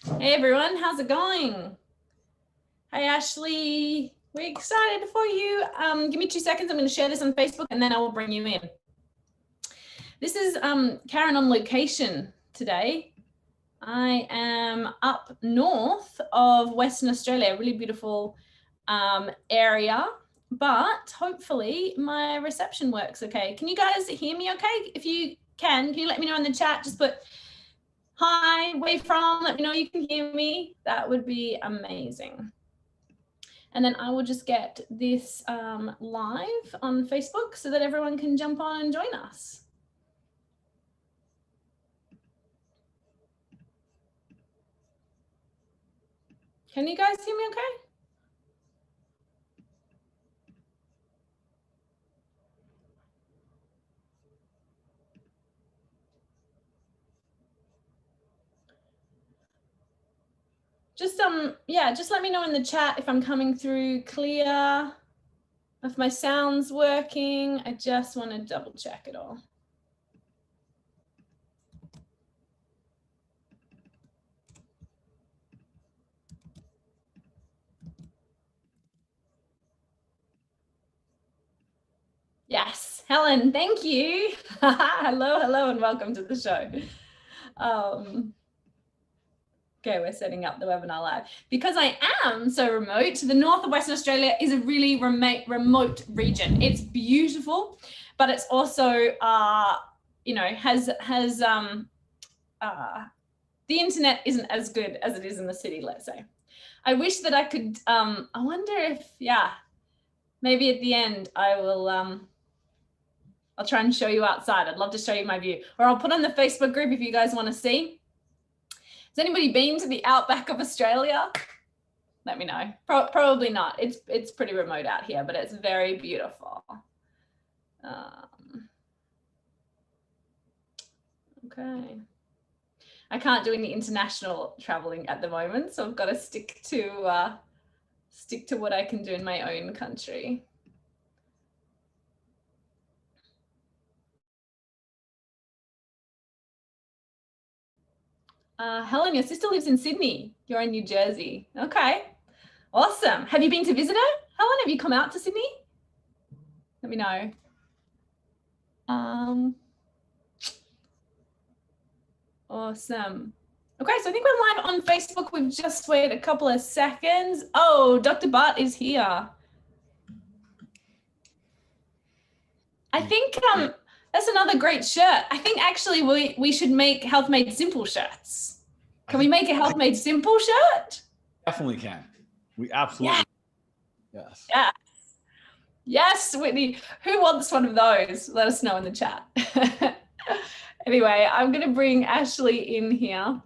Hey everyone, how's it going? Hi Ashley, we're excited for you. Give me 2 seconds, I'm going to share this on Facebook and then I will bring you in. This is Karen on location today. I am up north of Western Australia, a really beautiful area, but hopefully my reception works okay. Can you guys hear me okay? If you can you let me know in the chat? Just put hi, where you from, let me know you can hear me. That would be amazing. And then I will just get this live on Facebook so that everyone can jump on and join us. Can you guys hear me okay? Just yeah, just let me know in the chat if I'm coming through clear, if my sound's working. I just want to double check it all. Yes, Helen, thank you. hello and welcome to the show. Okay, we're setting up the webinar live. Because I am so remote, the north of Western Australia is a really remote region. It's beautiful, but it's also, you know, the internet isn't as good as it is in the city, let's say. I wish that I could, I wonder if, yeah, maybe at the end I will, I'll try and show you outside. I'd love to show you my view, or I'll put on the Facebook group if you guys want to see. Has anybody been to the outback of Australia? Let me know. Probably not. It's pretty remote out here, but it's very beautiful. Okay. I can't do any international traveling at the moment, so I've got to stick to what I can do in my own country. Helen, your sister lives in Sydney. You're in New Jersey. Okay, awesome. Have you been to visit her? Helen, have you come out to Sydney? Let me know. Awesome. Okay, so I think we're live on Facebook. We've just waited a couple of seconds. Oh, Dr. Bart is here. I think that's another great shirt. I think actually we should make Health Made Simple shirts. Can we make a Health Made Simple shirt? Definitely can. We absolutely. Yes. Yes. Yes, Whitney. Who wants one of those? Let us know in the chat. Anyway, I'm going to bring Ashley in here.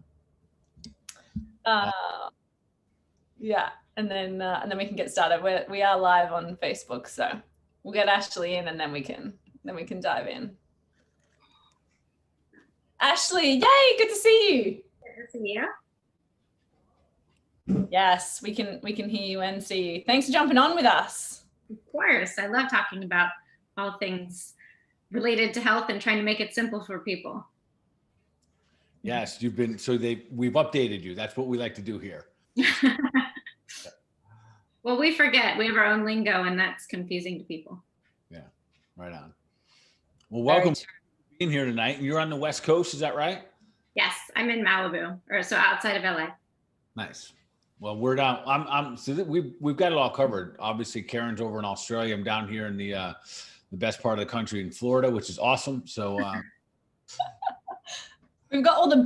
Yeah, and then we can get started. We are live on Facebook, so we'll get Ashley in, and then we can dive in. Ashley, yay! Good to see you. Good to see you. Yes, we can hear you and see you. Thanks for jumping on with us. Of course, I love talking about all things related to health and trying to make it simple for people. Yes, you've been, we've updated you. That's what we like to do here. Well, we forget. We have our own lingo, and that's confusing to people. Yeah, right on. Well, welcome to being here tonight. You're on the West Coast, is that right? Yes, I'm in Malibu, or so outside of LA. Nice. Well, we're down. So we've got it all covered. Obviously, Karen's over in Australia. I'm down here in the best part of the country in Florida, which is awesome. So we've got all the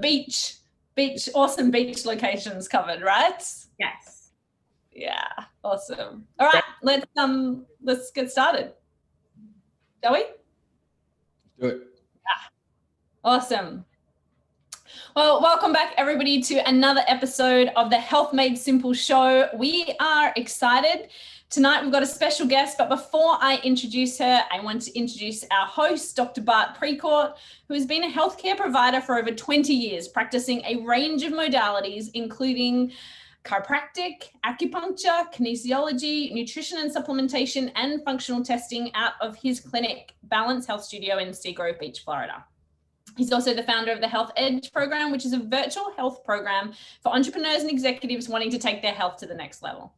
awesome beach locations covered, right? Yes. Yeah, awesome. All right, let's get started. Shall we? Let's do it. Yeah. Awesome. Well, welcome back everybody to another episode of the Health Made Simple show. We are excited. Tonight we've got a special guest, but before I introduce her, I want to introduce our host, Dr. Bart Precourt, who has been a healthcare provider for over 20 years, practicing a range of modalities, including chiropractic, acupuncture, kinesiology, nutrition and supplementation, and functional testing out of his clinic, Balance Health Studio in Seagrove Beach, Florida. He's also the founder of the Health Edge program, which is a virtual health program for entrepreneurs and executives wanting to take their health to the next level.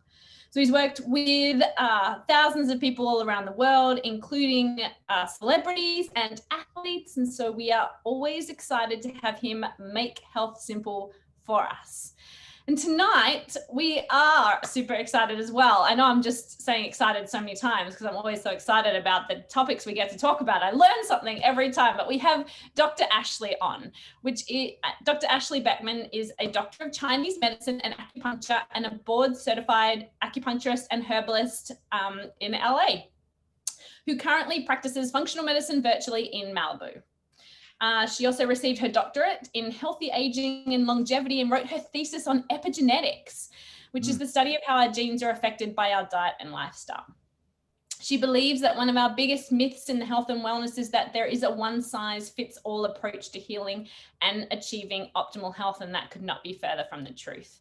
So he's worked with thousands of people all around the world, including celebrities and athletes. And so we are always excited to have him make health simple for us. And tonight we are super excited as well. I know I'm just saying excited so many times because I'm always so excited about the topics we get to talk about. I learn something every time, but we have Dr. Ashley on, which is, Dr. Ashley Beckman is a doctor of Chinese medicine and acupuncture and a board certified acupuncturist and herbalist in LA, who currently practices functional medicine virtually in Malibu. She also received her doctorate in healthy aging and longevity and wrote her thesis on epigenetics, which is the study of how our genes are affected by our diet and lifestyle. She believes that one of our biggest myths in health and wellness is that there is a one-size-fits-all approach to healing and achieving optimal health, and that could not be further from the truth.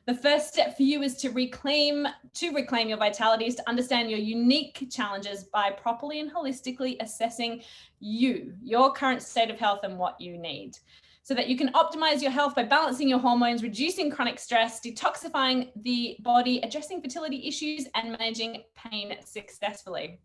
The first step for you is to reclaim your vitality, is to understand your unique challenges by properly and holistically assessing your current state of health and what you need, so that you can optimize your health by balancing your hormones, reducing chronic stress, detoxifying the body, addressing fertility issues, and managing pain successfully.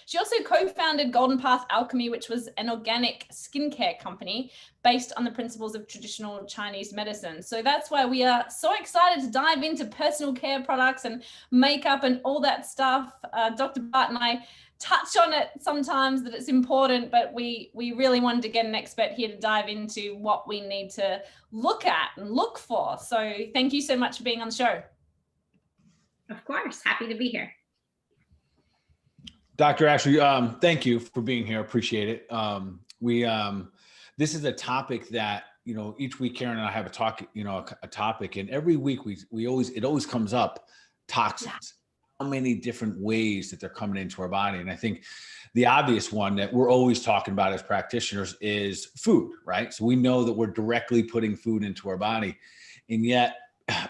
She also co-founded Golden Path Alchemy, which was an organic skincare company based on the principles of traditional Chinese medicine. So that's why we are so excited to dive into personal care products and makeup and all that stuff. Dr. Bart and I touch on it sometimes that it's important, but we really wanted to get an expert here to dive into what we need to look at and look for. So thank you so much for being on the show. Of course, happy to be here. Dr. Ashley, thank you for being here. Appreciate it. This is a topic that, each week Karen and I have a talk, a topic, and every week it always comes up, toxins, how many different ways that they're coming into our body. And I think the obvious one that we're always talking about as practitioners is food, right? So we know that we're directly putting food into our body, and yet,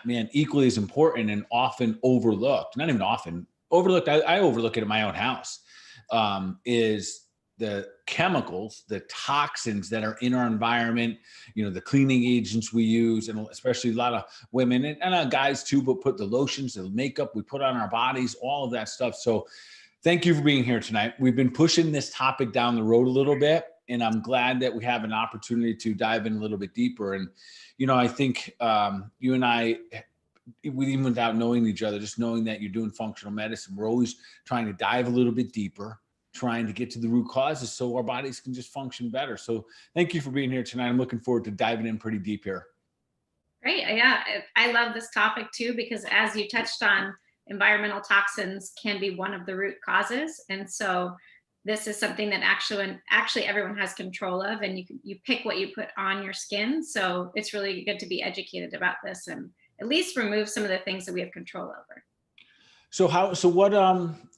man, equally as important and often overlooked, not even often, overlooked, I overlook it in my own house, is the chemicals, the toxins that are in our environment, the cleaning agents we use, and especially a lot of women and guys too, but put the lotions, the makeup we put on our bodies, all of that stuff. So thank you for being here tonight. We've been pushing this topic down the road a little bit, and I'm glad that we have an opportunity to dive in a little bit deeper. And, I think you and I, even without knowing each other, just knowing that you're doing functional medicine, we're always trying to dive a little bit deeper, trying to get to the root causes so our bodies can just function better. So thank you for being here tonight. I'm looking forward to diving in pretty deep here. Great. Yeah, I love this topic too, because as you touched on, environmental toxins can be one of the root causes. And so this is something that actually everyone has control of, and you pick what you put on your skin. So it's really good to be educated about this and at least remove some of the things that we have control over. So what,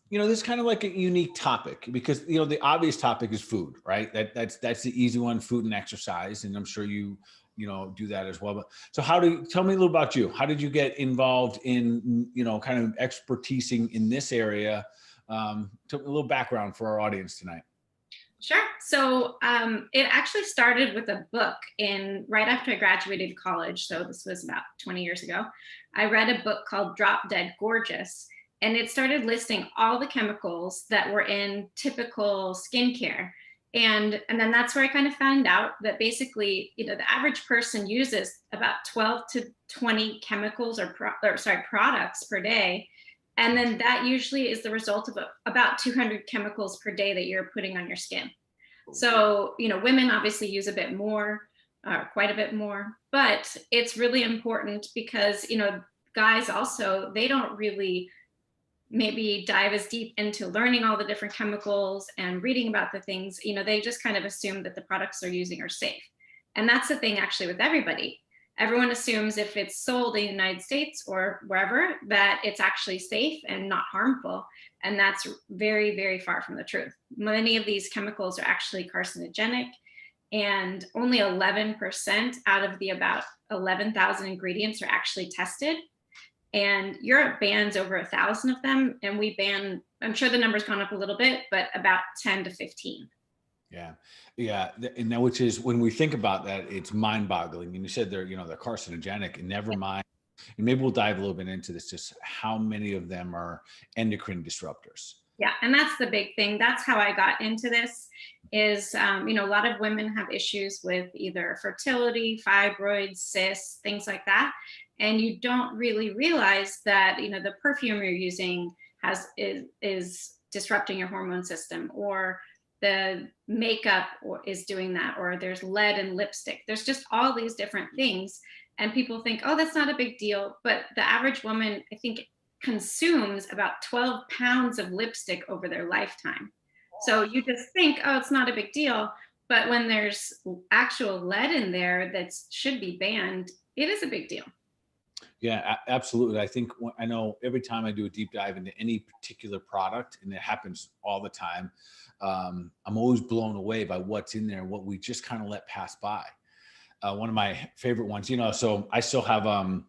this is kind of like a unique topic because, the obvious topic is food, right? That's the easy one, food and exercise. And I'm sure you do that as well. But so tell me a little about you. How did you get involved in, kind of expertising in this area? A little background for our audience tonight. Sure. So it actually started with a book right after I graduated college. So this was about 20 years ago. I read a book called Drop Dead Gorgeous, and it started listing all the chemicals that were in typical skincare. And then that's where I kind of found out that basically, the average person uses about 12 to 20 chemicals or products per day. And then that usually is the result of about 200 chemicals per day that you're putting on your skin. So, women obviously use a bit more, quite a bit more, but it's really important because, guys also, they don't really maybe dive as deep into learning all the different chemicals and reading about the things, they just kind of assume that the products they're using are safe. And that's the thing actually with everybody. Everyone assumes if it's sold in the United States or wherever that it's actually safe and not harmful. And that's very, very far from the truth. Many of these chemicals are actually carcinogenic, and only 11% out of the about 11,000 ingredients are actually tested. And Europe bans over 1,000 of them, and we ban, I'm sure the number's gone up a little bit, but about 10 to 15. Yeah. Yeah. And that, which is when we think about that, it's mind boggling. And you said they're, they're carcinogenic, and never mind. And maybe we'll dive a little bit into this, just how many of them are endocrine disruptors. Yeah, and that's the big thing. That's how I got into this is, a lot of women have issues with either fertility, fibroids, cysts, things like that. And you don't really realize that, the perfume you're using is disrupting your hormone system, or the makeup is doing that, or there's lead in lipstick. There's just all these different things. And people think, oh, that's not a big deal. But the average woman, I think, consumes about 12 pounds of lipstick over their lifetime. So you just think, oh, it's not a big deal. But when there's actual lead in there that should be banned, it is a big deal. Yeah, absolutely. I think I know every time I do a deep dive into any particular product, and it happens all the time, I'm always blown away by what's in there, what we just kind of let pass by. One of my favorite ones, so I still have a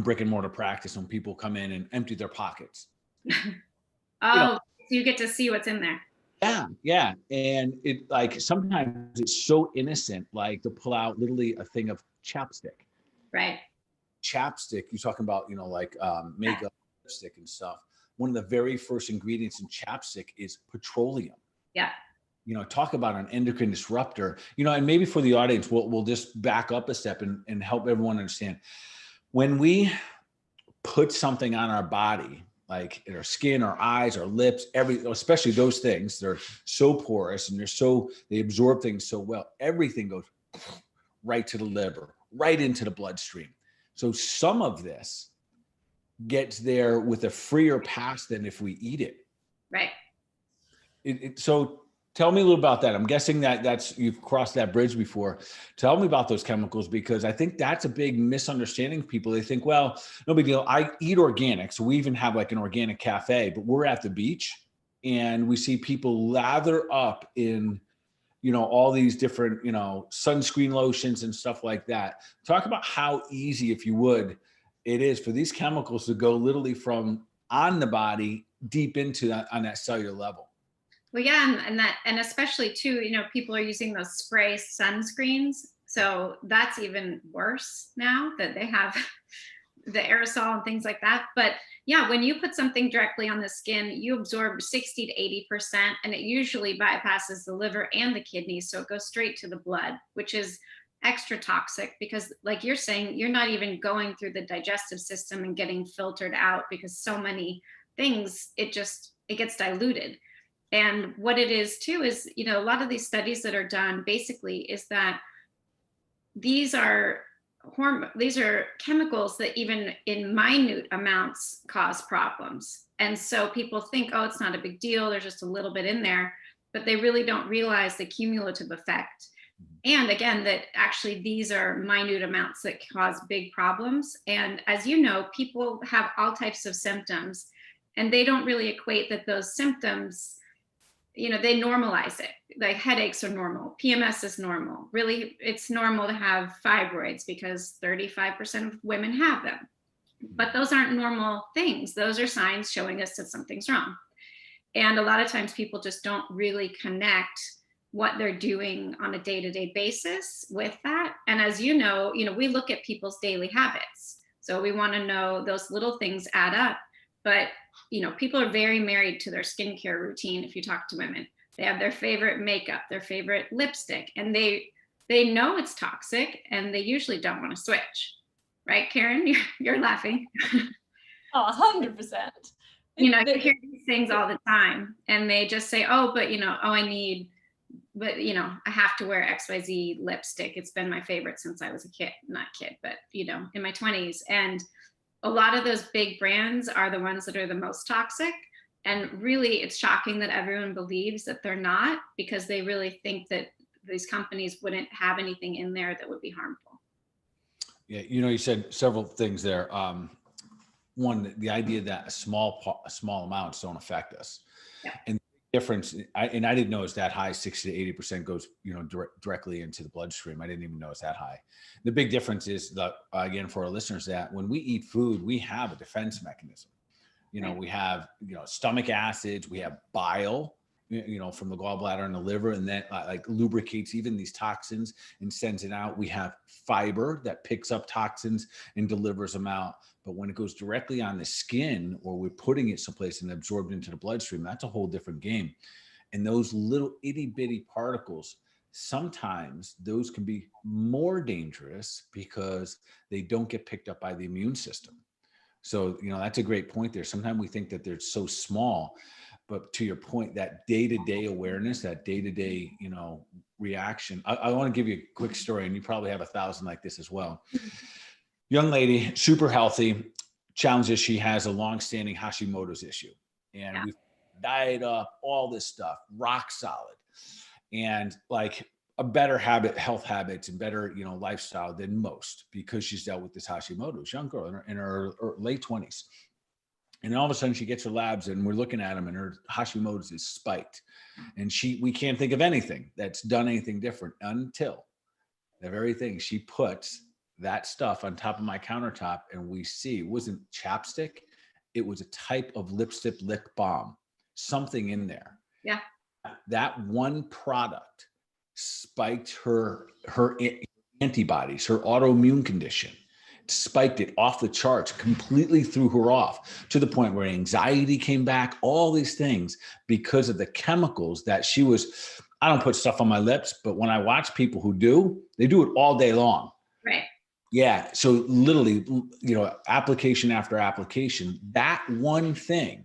brick and mortar practice when people come in and empty their pockets. So you get to see what's in there. Yeah. Yeah. And it, like, sometimes it's so innocent, like to pull out literally a thing of chapstick. Right. Chapstick, you're talking about, makeup, lipstick and stuff. One of the very first ingredients in chapstick is petroleum. Yeah. Talk about an endocrine disruptor, and maybe for the audience, we'll just back up a step and help everyone understand. When we put something on our body, like in our skin, our eyes, our lips, especially those things, they're so porous and they absorb things so well. Everything goes right to the liver, right into the bloodstream. So some of this gets there with a freer pass than if we eat it. Right. So tell me a little about that. I'm guessing that's you've crossed that bridge before. Tell me about those chemicals, because I think that's a big misunderstanding of people. They think, well, no big deal. I eat organic. So we even have like an organic cafe, but we're at the beach and we see people lather up in, all these different, sunscreen lotions and stuff like that. Talk about how easy, if you would, it is for these chemicals to go literally from on the body deep into that, on that cellular level. Well, yeah, and especially too, people are using those spray sunscreens. So that's even worse now that they have the aerosol and things like that. But yeah, when you put something directly on the skin, you absorb 60 to 80%, and it usually bypasses the liver and the kidneys. So it goes straight to the blood, which is extra toxic because, like you're saying, you're not even going through the digestive system and getting filtered out, because so many things, it gets diluted. And what it is too is, a lot of these studies that are done basically is that these are chemicals that even in minute amounts cause problems. And so people think, oh, it's not a big deal, there's just a little bit in there, but they really don't realize the cumulative effect. And again, that actually these are minute amounts that cause big problems. And as you know, people have all types of symptoms, and they don't really equate that those symptoms, they normalize it. Like headaches are normal, PMS is normal. Really, it's normal to have fibroids because 35% of women have them. But those aren't normal things. Those are signs showing us that something's wrong. And a lot of times people just don't really connect what they're doing on a day-to-day basis with that. And as you know, we look at people's daily habits. So we want to know those little things add up. But people are very married to their skincare routine. If you talk to women, they have their favorite makeup, their favorite lipstick, and they know it's toxic, and they usually don't want to switch. Right, Karen? You're laughing. Oh, 100%. You hear these things all the time, and they just say, oh, but I have to wear XYZ lipstick. It's been my favorite since I was a kid, not kid, but in my 20s. And a lot of those big brands are the ones that are the most toxic. And really, it's shocking that everyone believes that they're not, because they really think that these companies wouldn't have anything in there that would be harmful. Yeah, you said several things there. One, the idea that small amounts don't affect us. Yeah. And the difference, I didn't know it's that high. 60 to 80% goes, directly into the bloodstream. I didn't even know it's that high. The big difference is that, again, for our listeners, that when we eat food, we have a defense mechanism. We have, stomach acids, we have bile, from the gallbladder and the liver, and then like lubricates even these toxins and sends it out. We have fiber that picks up toxins and delivers them out. But when it goes directly on the skin, or we're putting it someplace and absorbed into the bloodstream, that's a whole different game. And those little itty bitty particles, sometimes those can be more dangerous because they don't get picked up by the immune system. So, that's a great point there. Sometimes we think that they're so small, but to your point, that day-to-day awareness, that day-to-day, reaction. I want to give you a quick story, and you probably have 1,000 like this as well. Young lady, super healthy. Challenge is she has a long-standing Hashimoto's issue, and we've diet up, all this stuff, rock solid, and like a better health habits and better, lifestyle than most, because she's dealt with this Hashimoto's. Young girl in her late 20s. And all of a sudden she gets her labs and we're looking at them and her Hashimoto's is spiked. And we can't think of anything that's done anything different until the very thing. She puts that stuff on top of my countertop, and we see it wasn't chapstick. It was a type of lipstick lip balm, something in there. Yeah. That one product spiked her antibodies, her autoimmune condition, spiked it off the charts, completely threw her off, to the point where anxiety came back, all these things because of the chemicals that she was. I don't put stuff on my lips, but when I watch people who do, they do it all day long. Right. Yeah. So literally, application after application, that one thing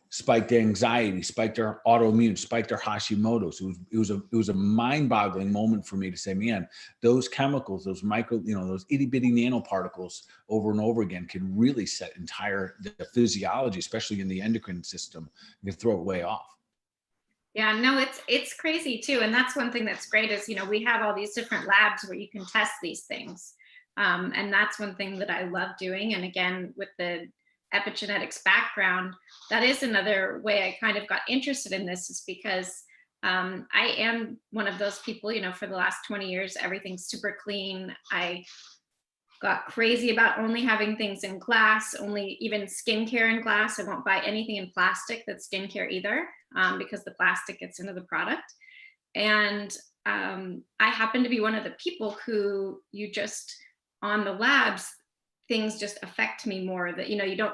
spiked their anxiety, spiked their autoimmune, spiked their Hashimoto's. It was a mind-boggling moment for me to say, man, those chemicals, those those itty bitty nanoparticles over and over again can really set the physiology, especially in the endocrine system, and can throw it way off. Yeah, no, it's crazy too. And that's one thing that's great is, we have all these different labs where you can test these things. And that's one thing that I love doing. And again, with the epigenetics background, that is another way I kind of got interested in this, is because I am one of those people, for the last 20 years, everything's super clean. I got crazy about only having things in glass, only even skincare in glass. I won't buy anything in plastic that's skincare either, because the plastic gets into the product. And I happen to be one of the people who on the labs, things just affect me more, that,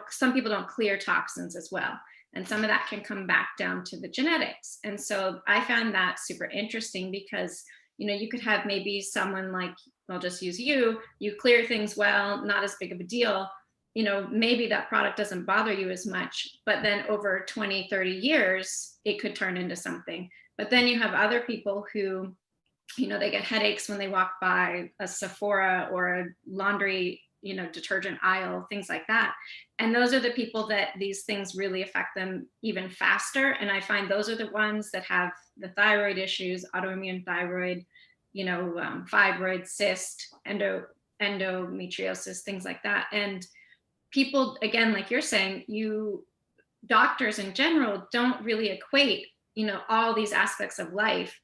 some people don't clear toxins as well. And some of that can come back down to the genetics. And so I found that super interesting because, you could have maybe someone like, I'll just use you clear things well, not as big of a deal. Maybe that product doesn't bother you as much, but then over 20, 30 years, it could turn into something. But then you have other people who, they get headaches when they walk by a Sephora or a laundry detergent aisle, things like that. And those are the people that these things really affect them even faster. And I find those are the ones that have the thyroid issues, autoimmune thyroid, fibroid, cyst, endometriosis, things like that. And people, again, like you're saying, doctors in general don't really equate, all these aspects of life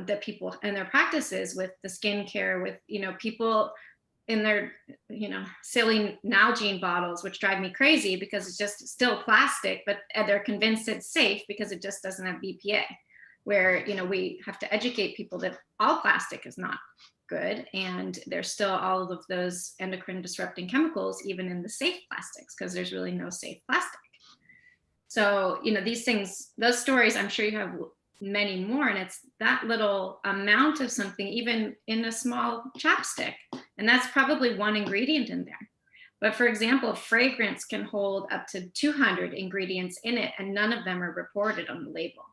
that people and their practices with the skincare, with, people in their, silly Nalgene bottles, which drive me crazy because it's just still plastic, but they're convinced it's safe because it just doesn't have BPA, where, we have to educate people that all plastic is not good. And there's still all of those endocrine disrupting chemicals, even in the safe plastics, because there's really no safe plastic. So, these things, those stories, I'm sure you have many more, and it's that little amount of something, even in a small chapstick, and that's probably one ingredient in there. But for example, fragrance can hold up to 200 ingredients in it, and none of them are reported on the label.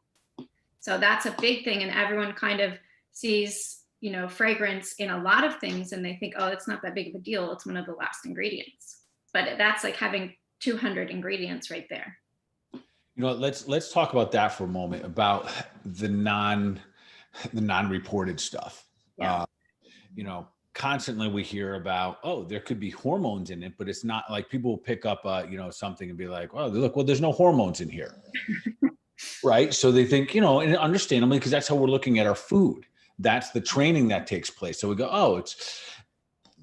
So that's a big thing, and everyone kind of sees, fragrance in a lot of things, and they think, oh, it's not that big of a deal, it's one of the last ingredients. But that's like having 200 ingredients right there. Let's talk about that for a moment, about the non-reported stuff. Yeah. Constantly we hear about, oh, there could be hormones in it, but it's not like people will pick up, something and be like, oh, look, well, there's no hormones in here. Right. So they think, and understandably, because that's how we're looking at our food. That's the training that takes place. So we go, oh,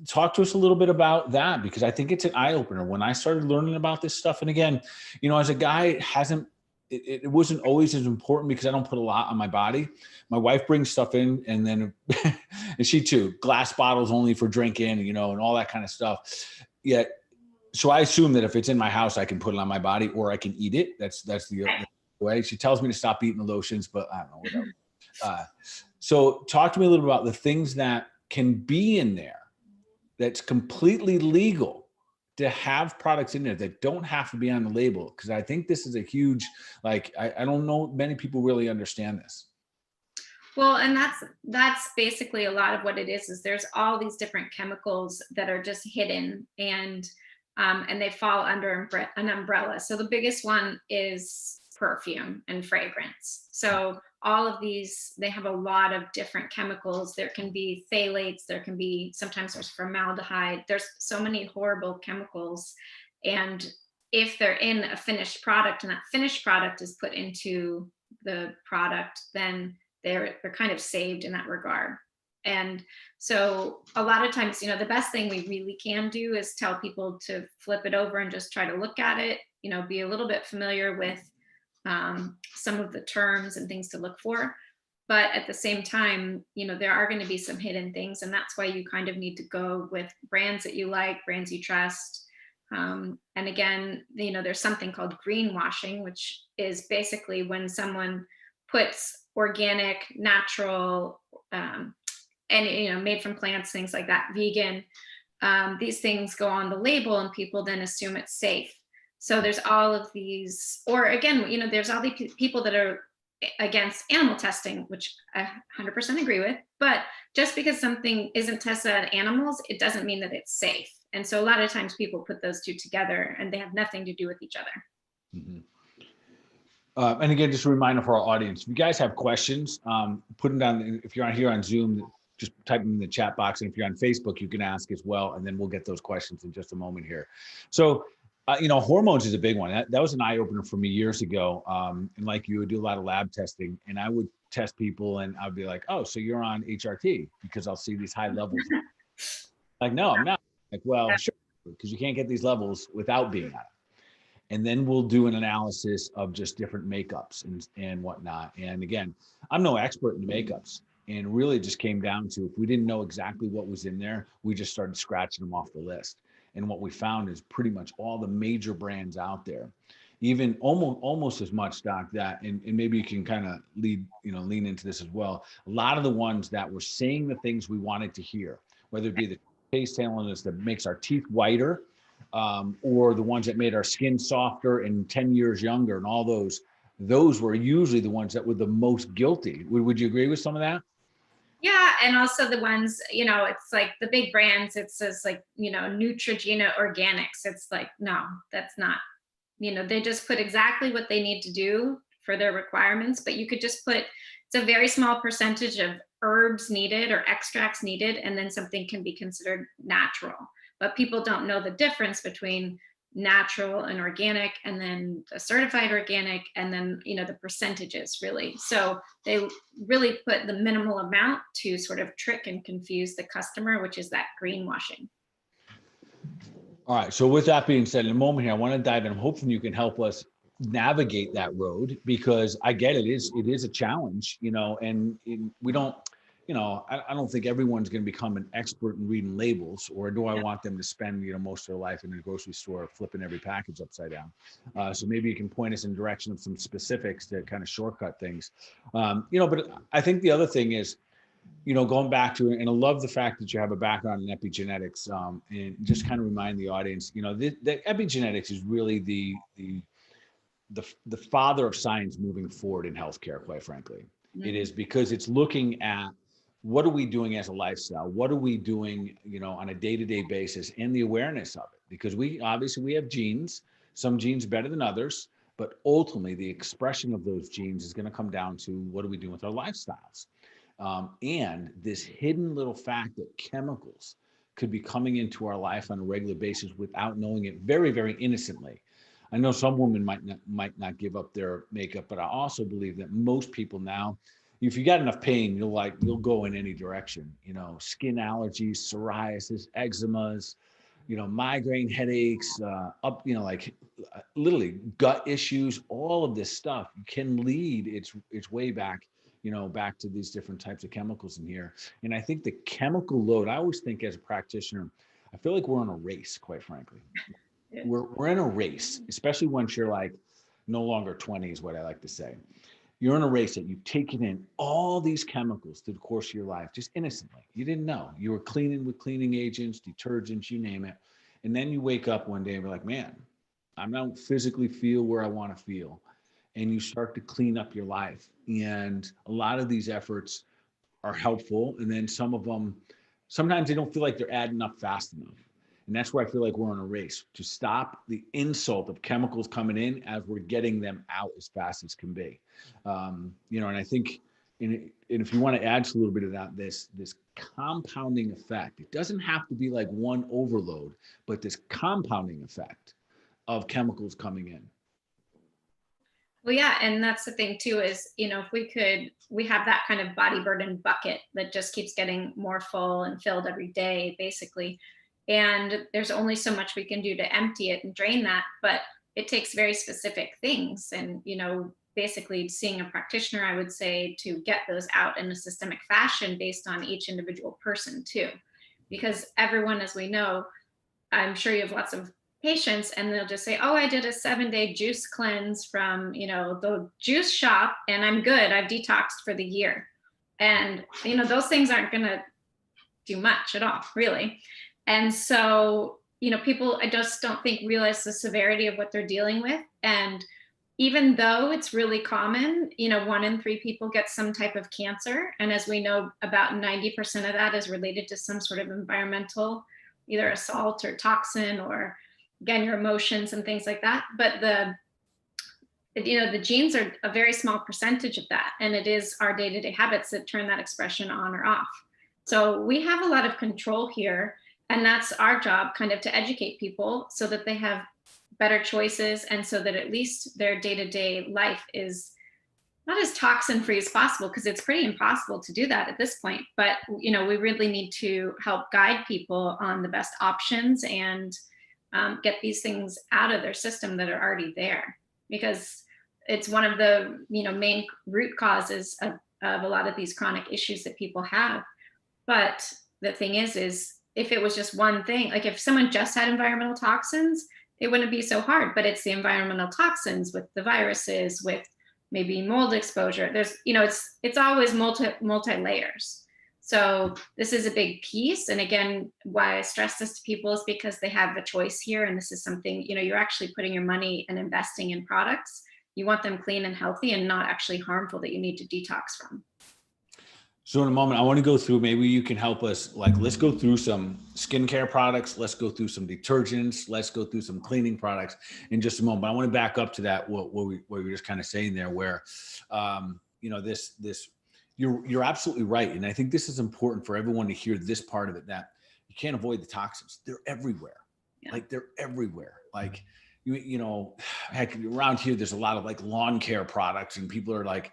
talk to us a little bit about that, because I think it's an eye opener. When I started learning about this stuff, and again, as a guy hasn't it wasn't always as important because I don't put a lot on my body. My wife brings stuff in, and then and she too, glass bottles only for drinking, and all that kind of stuff. Yet, so I assume that if it's in my house, I can put it on my body or I can eat it. That's the way. She tells me to stop eating the lotions, but I don't know, whatever. So talk to me a little about the things that can be in there that's completely legal to have products in there that don't have to be on the label. Because I think this is a huge, I don't know many people really understand this. Well, and that's basically a lot of what it is there's all these different chemicals that are just hidden, and they fall under an umbrella. So the biggest one is perfume and fragrance. So all of these, they have a lot of different chemicals. There can be phthalates, sometimes there's formaldehyde. There's so many horrible chemicals. And if they're in a finished product and that finished product is put into the product, then they're kind of saved in that regard. And so a lot of times, the best thing we really can do is tell people to flip it over and just try to look at it, be a little bit familiar with some of the terms and things to look for. But at the same time, there are going to be some hidden things. And that's why you kind of need to go with brands that you like, brands you trust. And again, there's something called greenwashing, which is basically when someone puts organic, natural, and made from plants, things like that, vegan, these things go on the label and people then assume it's safe. So there's all of these, or again, there's all these people that are against animal testing, which I 100% agree with. But just because something isn't tested on animals, it doesn't mean that it's safe. And so a lot of times people put those two together and they have nothing to do with each other. Mm-hmm. And again, just a reminder for our audience, if you guys have questions, put them down. If you're on here on Zoom, just type them in the chat box. And if you're on Facebook, you can ask as well. And then we'll get those questions in just a moment here. So, hormones is a big one. That was an eye opener for me years ago. And like you would do a lot of lab testing, and I would test people and I'd be like, oh, so you're on HRT, because I'll see these high levels. Like, no, I'm not. Like, well, sure, because you can't get these levels without being on it. And then we'll do an analysis of just different makeups and whatnot. And again, I'm no expert in makeups, and really just came down to, if we didn't know exactly what was in there, we just started scratching them off the list. And what we found is pretty much all the major brands out there, even almost as much, Doc, that, and maybe you can kind of lean into this as well. A lot of the ones that were saying the things we wanted to hear, whether it be the taste talent that makes our teeth whiter, or the ones that made our skin softer and 10 years younger, and all those were usually the ones that were the most guilty. Would you agree with some of that? Yeah, and also the ones, it's like the big brands, it says like, Neutrogena Organics. It's like, no, that's not, they just put exactly what they need to do for their requirements, but you could just put, it's a very small percentage of herbs needed or extracts needed, and then something can be considered natural. But people don't know the difference between natural and organic, and then the certified organic, and then the percentages, really. So they really put the minimal amount to sort of trick and confuse the customer, which is that greenwashing. All right, so with that being said, in a moment here, I want to dive in. I'm hoping you can help us navigate that road, because I get it is a challenge, and we don't, I don't think everyone's going to become an expert in reading labels, or do I want them to spend, most of their life in a grocery store flipping every package upside down? So maybe you can point us in the direction of some specifics to kind of shortcut things. But I think the other thing is, going back to it, and I love the fact that you have a background in epigenetics, and just kind of remind the audience, the epigenetics is really the father of science moving forward in healthcare, quite frankly. Mm-hmm. It is, because it's looking at, what are we doing as a lifestyle? What are we doing, on a day-to-day basis, and the awareness of it? Because we have genes, some genes better than others, but ultimately the expression of those genes is going to come down to, what are we doing with our lifestyles? And this hidden little fact that chemicals could be coming into our life on a regular basis without knowing it, very, very innocently. I know some women might not give up their makeup, but I also believe that most people now, if you got enough pain, you'll go in any direction. Skin allergies, psoriasis, eczemas, migraine headaches, like literally gut issues, all of this stuff can lead its way back, back to these different types of chemicals in here. And I think the chemical load, I always think as a practitioner, I feel like we're on a race, quite frankly. We're in a race, especially once you're like no longer 20 is what I like to say. You're in a race that you've taken in all these chemicals through the course of your life, just innocently. You didn't know. You were cleaning with cleaning agents, detergents, you name it. And then you wake up one day and be like, man, I don't physically feel where I want to feel. And you start to clean up your life. And a lot of these efforts are helpful. And then some of them, sometimes they don't feel like they're adding up fast enough. And that's where I feel like we're in a race to stop the insult of chemicals coming in as we're getting them out as fast as can be. And I think, and if you want to add to a little bit of that, this compounding effect, it doesn't have to be like one overload, but this compounding effect of chemicals coming in. Well, yeah, and that's the thing too, is, if we have that kind of body burden bucket that just keeps getting more full and filled every day, basically. And there's only so much we can do to empty it and drain that, but it takes very specific things. And, basically seeing a practitioner, I would say, to get those out in a systemic fashion based on each individual person too. Because everyone, as we know, I'm sure you have lots of patients and they'll just say, oh, I did a 7-day juice cleanse from, the juice shop and I'm good. I've detoxed for the year. And, those things aren't going to do much at all, really. And so, people, I just don't think realize the severity of what they're dealing with. And even though it's really common, 1 in 3 people get some type of cancer. And as we know, about 90% of that is related to some sort of environmental, either assault or toxin, or again, your emotions and things like that. But the genes are a very small percentage of that. And it is our day-to-day habits that turn that expression on or off. So we have a lot of control here. And that's our job, kind of to educate people so that they have better choices, and so that at least their day-to-day life is not as toxin-free as possible, because it's pretty impossible to do that at this point. But, we really need to help guide people on the best options and get these things out of their system that are already there, because it's one of the, main root causes of a lot of these chronic issues that people have. But the thing is if it was just one thing, like if someone just had environmental toxins, it wouldn't be so hard. But it's the environmental toxins with the viruses, with maybe mold exposure. There's, it's always multi layers. So this is a big piece. And again, why I stress this to people is because they have a choice here. And this is something, you're actually putting your money and investing in products. You want them clean and healthy and not actually harmful that you need to detox from. So in a moment, I want to go through, maybe you can help us, like, let's go through some skincare products. Let's go through some detergents. Let's go through some cleaning products in just a moment. But I want to back up to that, what we were just kind of saying there, where, you're absolutely right. And I think this is important for everyone to hear this part of it, that you can't avoid the toxins. They're everywhere. Yeah. Like they're everywhere. Like, heck, around here, there's a lot of like lawn care products, and people are like,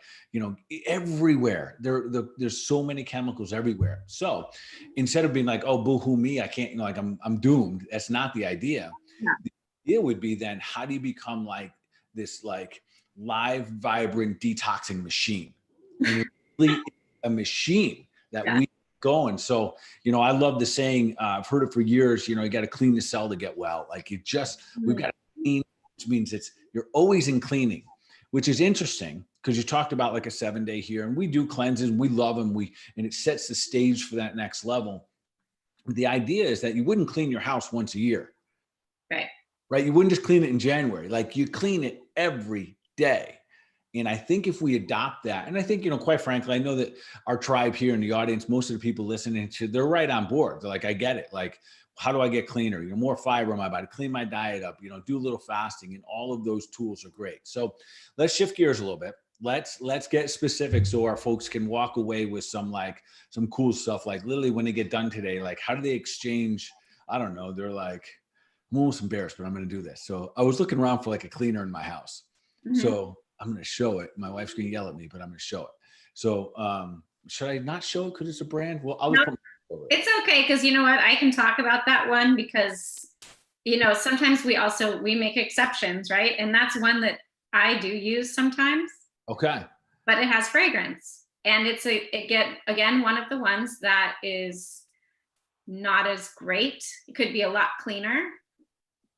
everywhere. There's so many chemicals everywhere. So instead of being like, oh, boo-hoo me, I can't, like I'm doomed. That's not the idea. Yeah. The idea would be then, how do you become like this, like live, vibrant detoxing machine? And you're really a machine that we going. So, I love the saying, I've heard it for years, you got to clean the cell to get well. Like we've got to clean, which means you're always in cleaning, which is interesting because you talked about like a 7-day here, and we do cleanses, we love them. And it sets the stage for that next level. The idea is that you wouldn't clean your house once a year. Right. You wouldn't just clean it in January. Like you clean it every day. And I think if we adopt that, and I think, quite frankly, I know that our tribe here in the audience, most of the people listening to, they're right on board. They're like, I get it. Like, how do I get cleaner? More fiber in my body, clean my diet up, do a little fasting, and all of those tools are great. So let's shift gears a little bit. Let's get specific so our folks can walk away with some cool stuff. Like literally when they get done today, like how do they exchange? I don't know. They're like, I'm almost embarrassed, but I'm going to do this. So I was looking around for like a cleaner in my house. Mm-hmm. So I'm going to show it. My wife's going to yell at me, but I'm going to show it. So should I not show it because it's a brand? Well, I'll It's okay, because you know what? I can talk about that one because, sometimes we make exceptions, right? And that's one that I do use sometimes. Okay. But it has fragrance. And again, one of the ones that is not as great. It could be a lot cleaner.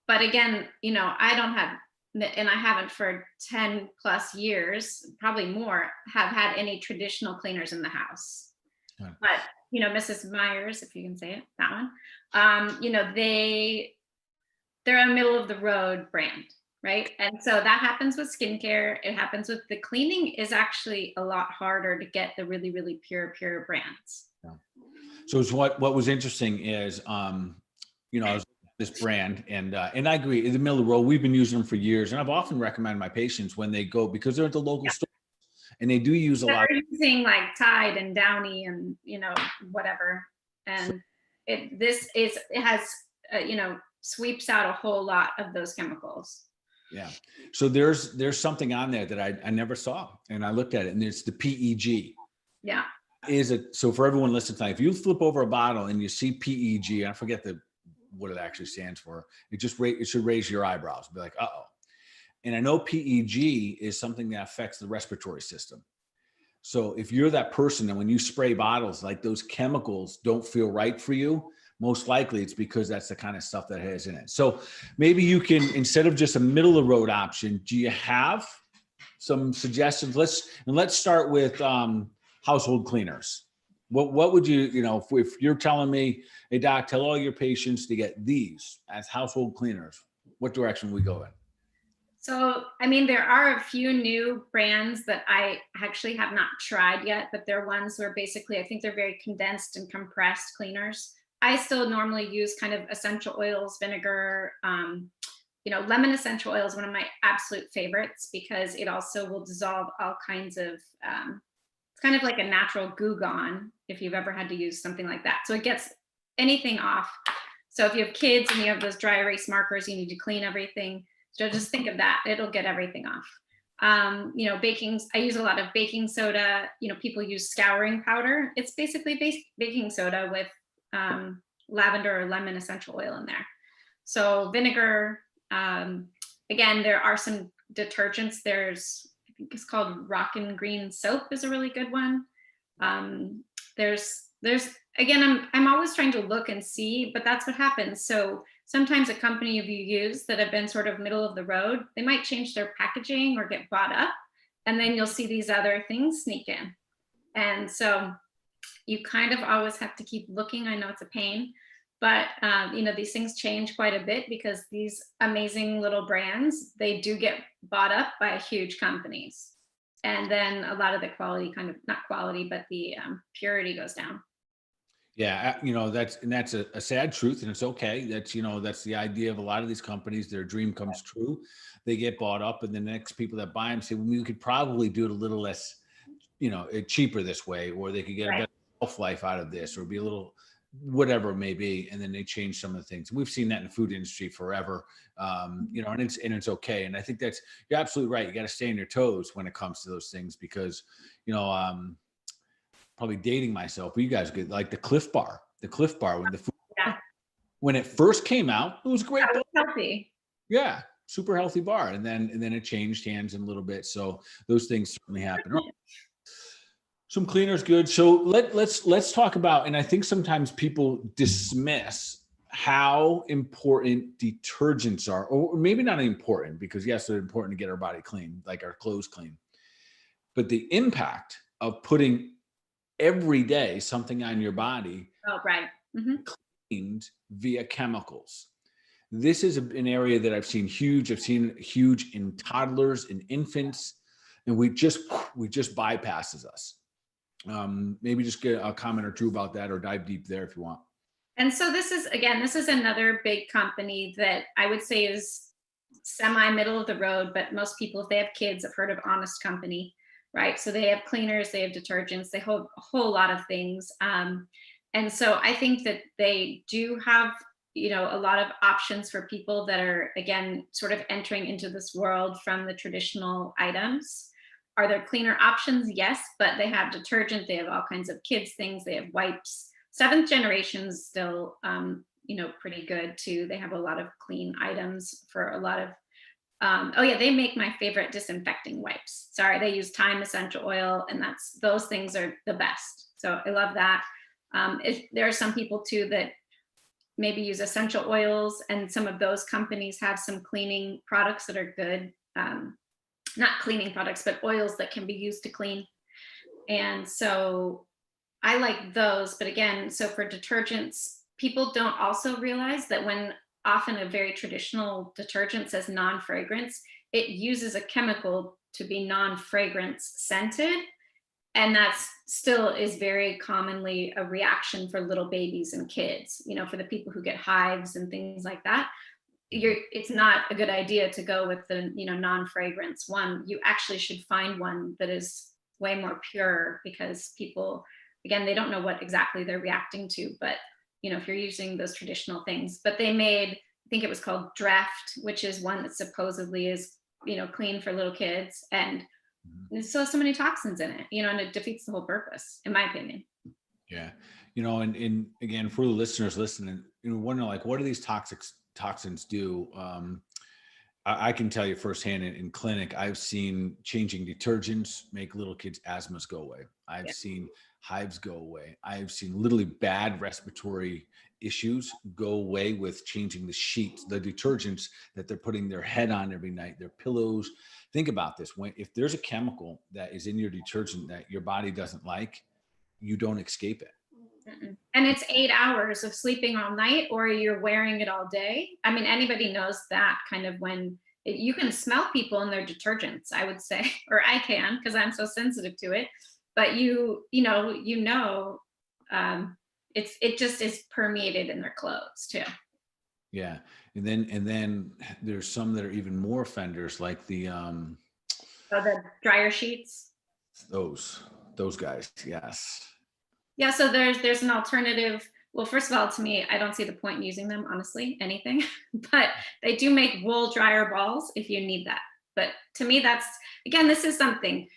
But again, I don't have, and I haven't for 10 plus years, probably more, have had any traditional cleaners in the house. Yeah. But, Mrs. Myers, if you can say it, that one, they're a middle of the road brand, right? And so that happens with skincare. It happens with the cleaning is actually a lot harder to get the really, really pure brands. Yeah. So it's what was interesting is, this brand, and I agree, in the middle of the road, we've been using them for years, and I've often recommended my patients when they go, because they're at the local store, and they do use a lot. They're using like Tide and Downy and whatever, and it has sweeps out a whole lot of those chemicals. Yeah. So there's something on there that I never saw, and I looked at it, and it's the PEG. Yeah. So for everyone listening tonight, if you flip over a bottle and you see PEG, I forget what it actually stands for, it should raise your eyebrows, be like, uh-oh. And I know PEG is something that affects the respiratory system. So if you're that person and when you spray bottles, like those chemicals don't feel right for you, most likely it's because that's the kind of stuff that has in it. So maybe you can, instead of just a middle of the road option, do you have some suggestions? Let's start with household cleaners. What would you, if you're telling me, hey doc, tell all your patients to get these as household cleaners, what direction we go in? So, there are a few new brands that I actually have not tried yet, but they're ones where basically, I think they're very condensed and compressed cleaners. I still normally use kind of essential oils, vinegar, lemon essential oil is one of my absolute favorites because it also will dissolve all kinds of, it's kind of like a natural Goo Gone if you've ever had to use something like that. So it gets anything off. So if you have kids and you have those dry erase markers, you need to clean everything. So just think of that, it'll get everything off. I use a lot of baking soda. People use scouring powder. It's basically baking soda with lavender or lemon essential oil in there. So vinegar, again, there are some detergents. I think it's called Rockin' Green soap is a really good one. There's again, I'm always trying to look and see, but that's what happens. So sometimes a company you use that have been sort of middle of the road, they might change their packaging or get bought up, and then you'll see these other things sneak in. And so you kind of always have to keep looking. I know it's a pain, but these things change quite a bit because these amazing little brands, they do get bought up by huge companies. And then a lot of the quality not quality, but the purity goes down. Yeah. That's a sad truth, and it's okay. That's the idea of a lot of these companies. Their dream comes true. They get bought up, and the next people that buy them say, well, we could probably do it a little less, cheaper this way, or they could get a better shelf life out of this, or be a little, whatever it may be. And then they change some of the things. We've seen that in the food industry forever. And it's okay. And I think you're absolutely right. You got to stay on your toes when it comes to those things, because, probably dating myself, but you guys get like the Cliff Bar when the food, when it first came out, it was great. It was healthy. Yeah. Super healthy bar. And then it changed hands in a little bit. So those things certainly happen. Some cleaners good. So let's talk about, and I think sometimes people dismiss how important detergents are, or maybe not important, because yes, they're important to get our body clean, like our clothes clean, but the impact of putting every day something on your body cleaned via chemicals. This is an area that I've seen huge in toddlers and infants, and we just bypasses us. Maybe just get a comment or two about that, or dive deep there if you want. And so this is another big company that I would say is semi middle of the road, but most people, if they have kids, have heard of Honest Company, right? So they have cleaners, they have detergents, they have a whole lot of things. And so I think that they do have, a lot of options for people that are, again, sort of entering into this world from the traditional items. Are there cleaner options? Yes, but they have detergent, they have all kinds of kids things, they have wipes. Seventh generation's still, pretty good too. They have a lot of clean items for a lot of, oh yeah, they make my favorite disinfecting wipes. Sorry, they use thyme essential oil, and those things are the best. So I love that. There are some people too that maybe use essential oils, and some of those companies have some cleaning products that are good. Not cleaning products, but oils that can be used to clean. And so I like those. But again, so for detergents, people don't also realize that when often a very traditional detergent says non-fragrance, it uses a chemical to be non-fragrance scented. And that's still is very commonly a reaction for little babies and kids, for the people who get hives and things like that. It's not a good idea to go with the, non-fragrance one. You actually should find one that is way more pure, because people, again, they don't know what exactly they're reacting to. But if you're using those traditional things, but they made, I think it was called Draft, which is one that supposedly is, clean for little kids, and it still has so many toxins in it, and it defeats the whole purpose, in my opinion. Yeah. And again, for the listeners listening, wondering like, what do these toxins do? I can tell you firsthand in clinic, I've seen changing detergents make little kids' asthmas go away. I've seen hives go away. I've seen literally bad respiratory issues go away with changing the sheets, the detergents that they're putting their head on every night, their pillows. Think about this. If there's a chemical that is in your detergent that your body doesn't like, you don't escape it. And it's 8 hours of sleeping all night, or you're wearing it all day. I mean, anybody knows that kind of when you can smell people in their detergents, I would say, or I can, because I'm so sensitive to it. But it just is permeated in their clothes too. Yeah. And then there's some that are even more offenders, like the dryer sheets. Those guys. Yes. Yeah, so there's an alternative. Well, first of all, to me, I don't see the point in using them, honestly, anything. But they do make wool dryer balls if you need that. But to me, that's, again, this is something,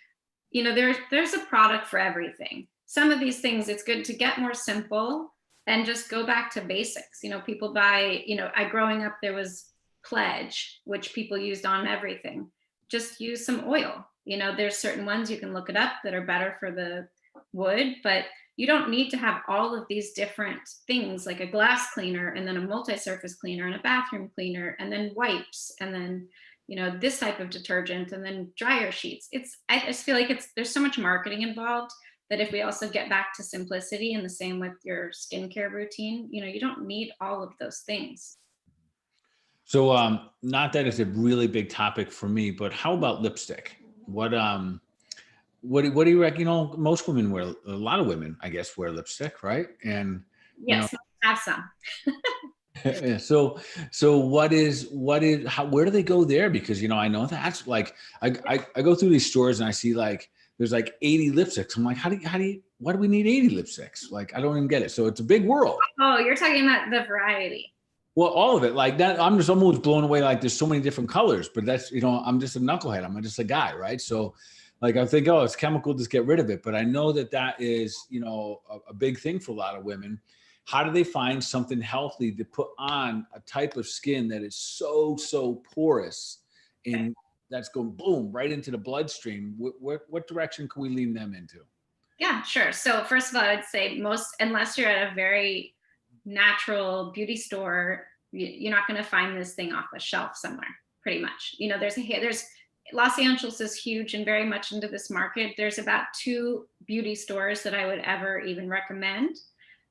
there's a product for everything. Some of these things, it's good to get more simple and just go back to basics. People buy, growing up, there was Pledge, which people used on everything. Just use some oil. There's certain ones you can look it up that are better for the wood, but you don't need to have all of these different things, like a glass cleaner and then a multi-surface cleaner and a bathroom cleaner and then wipes and then this type of detergent and then dryer sheets. I just feel like there's so much marketing involved that if we also get back to simplicity, and the same with your skincare routine, you don't need all of those things. So not that it's a really big topic for me, but how about lipstick? What do you reckon? Most women wear, a lot of women, I guess, wear lipstick, right? And yes, have some. So where do they go there? Because I know that's like I go through these stores and I see like there's like 80 lipsticks. I'm like, why do we need 80 lipsticks? Like, I don't even get it. So it's a big world. Oh, you're talking about the variety. Well, all of it like that. I'm just almost blown away. Like there's so many different colors, but that's, I'm just a knucklehead. I'm just a guy. Right. So like, I think, oh, it's chemical, just get rid of it. But I know that is, a big thing for a lot of women. How do they find something healthy to put on a type of skin that is so porous and that's going boom right into the bloodstream? What direction can we lean them into? Yeah, sure. So first of all, I'd say unless you're at a very natural beauty store, you're not going to find this thing off a shelf somewhere, pretty much. There's Los Angeles is huge and very much into this market. There's about 2 beauty stores that I would ever even recommend.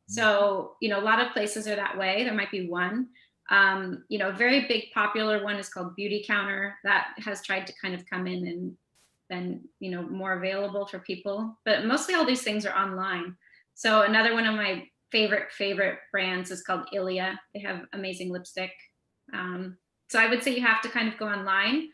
So, a lot of places are that way. There might be one. A very big popular one is called Beauty Counter. That has tried to kind of come in and been, more available for people. But mostly all these things are online. So another one of my favorite brands is called Ilia. They have amazing lipstick. So I would say you have to kind of go online.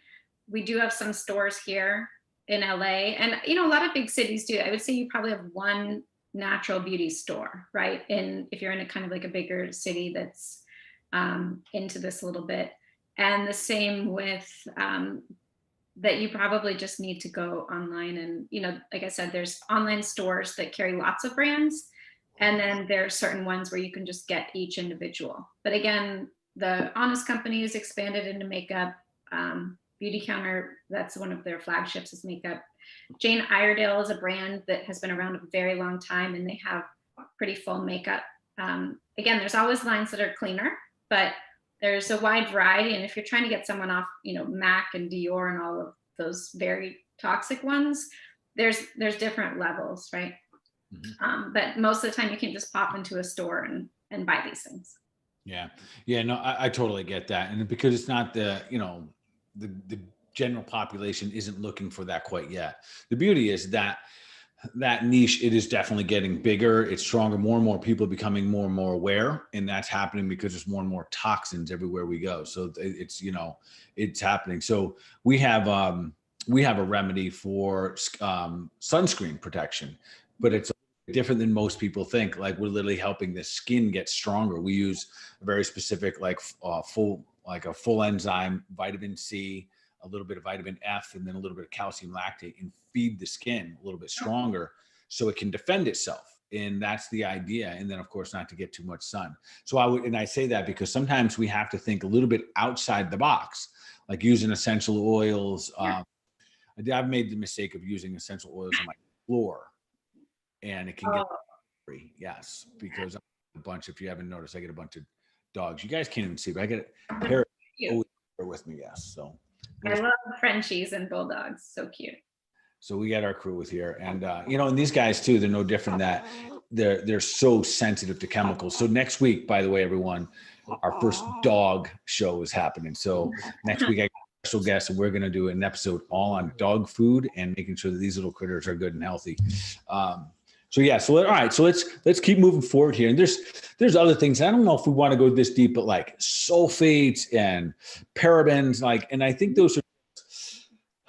We do have some stores here in LA, and a lot of big cities do. I would say you probably have one natural beauty store, right? And if you're in a kind of like a bigger city that's into this a little bit, and the same with that you probably just need to go online and, like I said, there's online stores that carry lots of brands, And then there's certain ones where you can just get each individual. But again, the Honest Company has expanded into makeup. Beauty Counter, that's one of their flagships, is makeup. Jane Iredale is a brand that has been around a very long time, and they have pretty full makeup. Again, there's always lines that are cleaner, but there's a wide variety. And if you're trying to get someone off, MAC and Dior and all of those very toxic ones, there's different levels, right? Mm-hmm. But most of the time you can just pop into a store and buy these things. Yeah. No, I totally get that. And because it's not the general population isn't looking for that quite yet. The beauty is that niche, it is definitely getting bigger. It's stronger. More and more people are becoming more and more aware, and that's happening because there's more and more toxins everywhere we go. So it's, it's happening. So we have a remedy for sunscreen protection, but it's different than most people think. Like, we're literally helping the skin get stronger. We use a very specific, a full enzyme, vitamin C, a little bit of vitamin F, and then a little bit of calcium lactate, and feed the skin a little bit stronger so it can defend itself. And that's the idea. And then, of course, not to get too much sun. So I say that because sometimes we have to think a little bit outside the box, like using essential oils. I've made the mistake of using essential oils on my floor, and it can get free. Yes, because if you haven't noticed, I get a bunch of dogs. You guys can't even see, but I get a pair always with me. Yes. So I love Frenchies and Bulldogs. So cute. So we got our crew with here, and and these guys too, they're no different. That they're so sensitive to chemicals. So next week, by the way, everyone, our first dog show is happening. So next week I got a special guest, and we're going to do an episode all on dog food and making sure that these little critters are good and healthy. So all right. So let's keep moving forward here. And there's other things. I don't know if we want to go this deep, but like sulfates and parabens, and I think those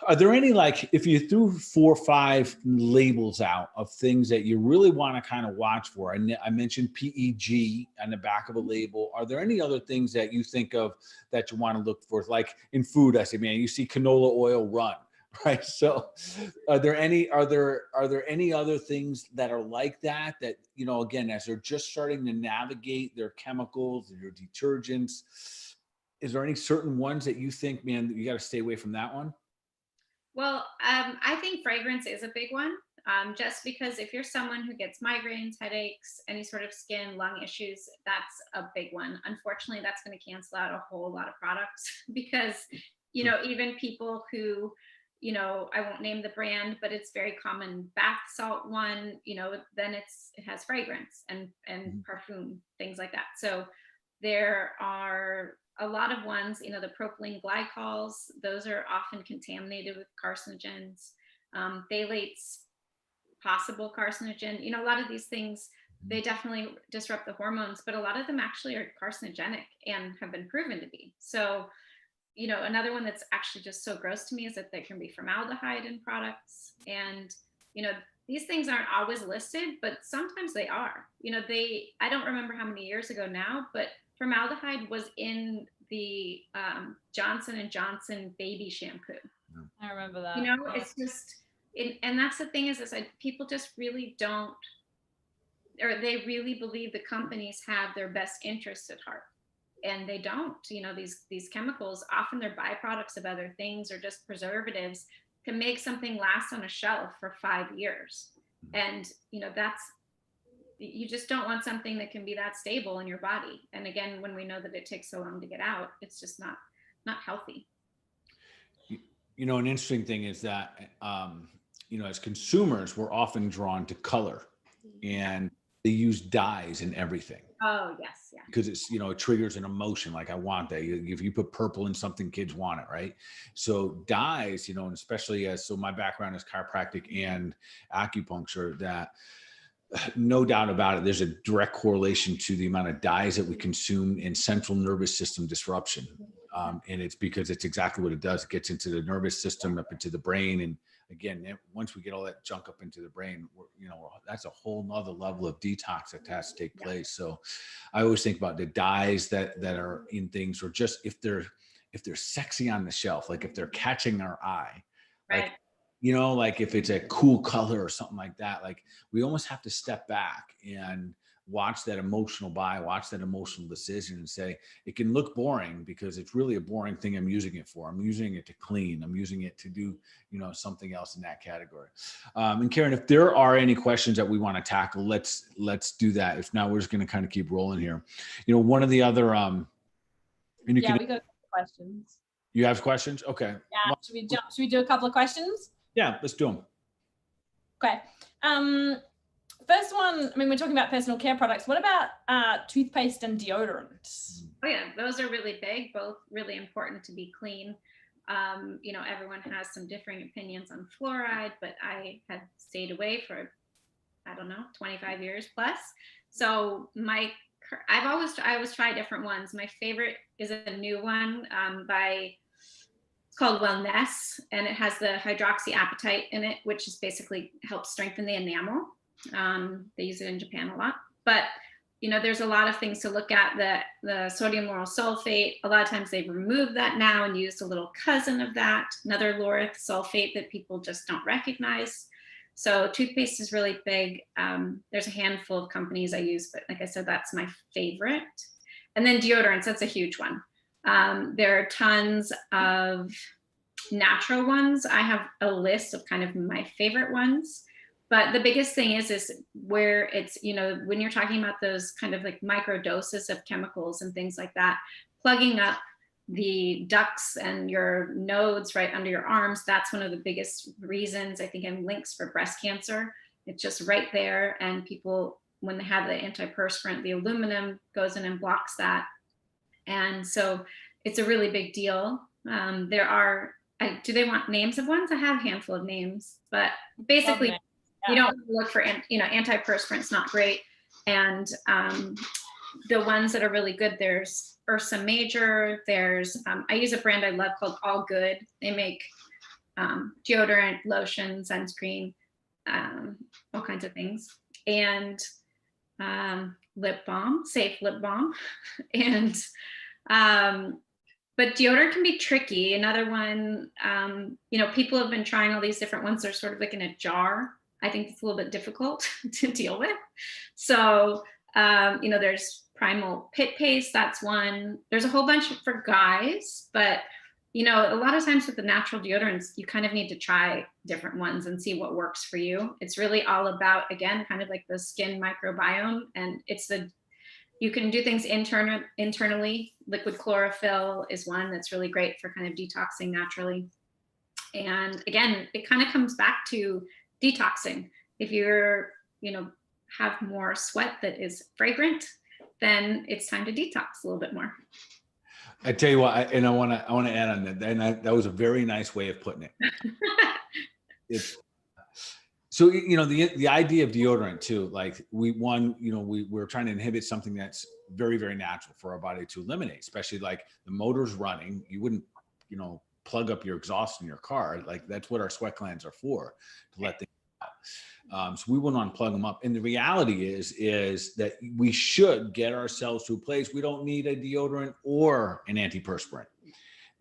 are there any, if you threw 4 or 5 labels out of things that you really want to kind of watch for? I mentioned PEG on the back of a label. Are there any other things that you think of that you want to look for? Like in food, I say, man, you see canola oil, run. Right. So are there any other things that are like that, again, as they're just starting to navigate their chemicals, their detergents, is there any certain ones that you think, man, you got to stay away from that one? Well, I think fragrance is a big one, just because if you're someone who gets migraines, headaches, any sort of skin, lung issues, that's a big one. Unfortunately, that's going to cancel out a whole lot of products because, even people who, I won't name the brand, but it's very common bath salt one, then it has fragrance and perfume, things like that. So there are a lot of ones, the propylene glycols, those are often contaminated with carcinogens, phthalates, possible carcinogen. A lot of these things, they definitely disrupt the hormones, but a lot of them actually are carcinogenic and have been proven to be. So another one that's actually just so gross to me is that there can be formaldehyde in products. And, these things aren't always listed, but sometimes they are. I don't remember how many years ago now, but formaldehyde was in the Johnson & Johnson baby shampoo. I remember that. It's just, and that's the thing is people just really don't, or they really believe the companies have their best interests at heart. And they don't. These chemicals, often they're byproducts of other things or just preservatives to make something last on a shelf for 5 years. And you just don't want something that can be that stable in your body. And again, when we know that it takes so long to get out, it's just not healthy. An interesting thing is that as consumers, we're often drawn to color, and they use dyes in everything. Oh, yes. Yeah. Because it's, it triggers an emotion. Like, I want that. If you put purple in something, kids want it. Right. So dyes, and especially so my background is chiropractic and acupuncture, that no doubt about it, there's a direct correlation to the amount of dyes that we consume in central nervous system disruption. And it's because it's exactly what it does. It gets into the nervous system, up into the brain. And again, once we get all that junk up into the brain, that's a whole nother level of detox that has to take place. So I always think about the dyes that are in things, or just if they're sexy on the shelf, like if they're catching our eye, right. you know, like if it's a cool color or something like that, like we almost have to step back and watch that emotional buy, watch that emotional decision and say, it can look boring because it's really a boring thing I'm using it for. I'm using it to clean. I'm using it to do, you know, something else in that category. And Karen, if there are any questions that we want to tackle, let's do that. If not, we're just going to kind of keep rolling here. You know, one of the other, and you Yeah, can, we got a couple of questions. You have questions? Okay. Yeah, Well, should we do a couple of questions? yeah, let's do them. Okay. First one, I mean, we're talking about personal care products. What about toothpaste and deodorant? Oh yeah, those are really big, both really important to be clean. You know, everyone has some differing opinions on fluoride, but I had stayed away for, I don't know, 25 years plus. So I always try different ones. My favorite is a new one it's called Wellness, and it has the hydroxyapatite in it, which is basically helps strengthen the enamel. They use it in Japan a lot, but you know, there's a lot of things to look at. The sodium lauryl sulfate, a lot of times they've removed that now and used a little cousin of that, another lauryl sulfate that people just don't recognize. So toothpaste is really big. There's a handful of companies I use, but like I said, that's my favorite. And then deodorants, that's a huge one. There are tons of natural ones. I have a list of kind of my favorite ones. But the biggest thing is where it's, you know, when you're talking about those kind of like micro doses of chemicals and things like that, plugging up the ducts and your nodes right under your arms, that's one of the biggest reasons, I think, and links for breast cancer. It's just right there. And people, when they have the antiperspirant, the aluminum goes in and blocks that. And so it's a really big deal. There are, do they want names of ones? I have a handful of names, but basically, Okay. You don't look for, you know, antiperspirant's not great. And the ones that are really good, there's Ursa Major, there's, I use a brand I love called All Good. They make deodorant, lotion, sunscreen, all kinds of things. And lip balm, safe lip balm. And, but deodorant can be tricky. Another one, you know, people have been trying all these different ones. They're sort of like in a jar. I think it's a little bit difficult to deal with. So, you know, there's Primal Pit Paste, that's one. There's a whole bunch for guys, but, you know, a lot of times with the natural deodorants, you kind of need to try different ones and see what works for you. It's really all about, again, kind of like the skin microbiome. And you can do things internally. Liquid chlorophyll is one that's really great for kind of detoxing naturally. And again, it kind of comes back to detoxing. If you're, you know, have more sweat that is fragrant, then it's time to detox a little bit more. I tell you what, I want to add on that, and that was a very nice way of putting it. So, you know, the idea of deodorant too, like we're trying to inhibit something that's very, very natural for our body to eliminate, especially like the motor's running. You wouldn't, you know, plug up your exhaust in your car. Like that's what our sweat glands are for, to let things out. So we wouldn't want to plug them up. And the reality is that we should get ourselves to a place we don't need a deodorant or an antiperspirant.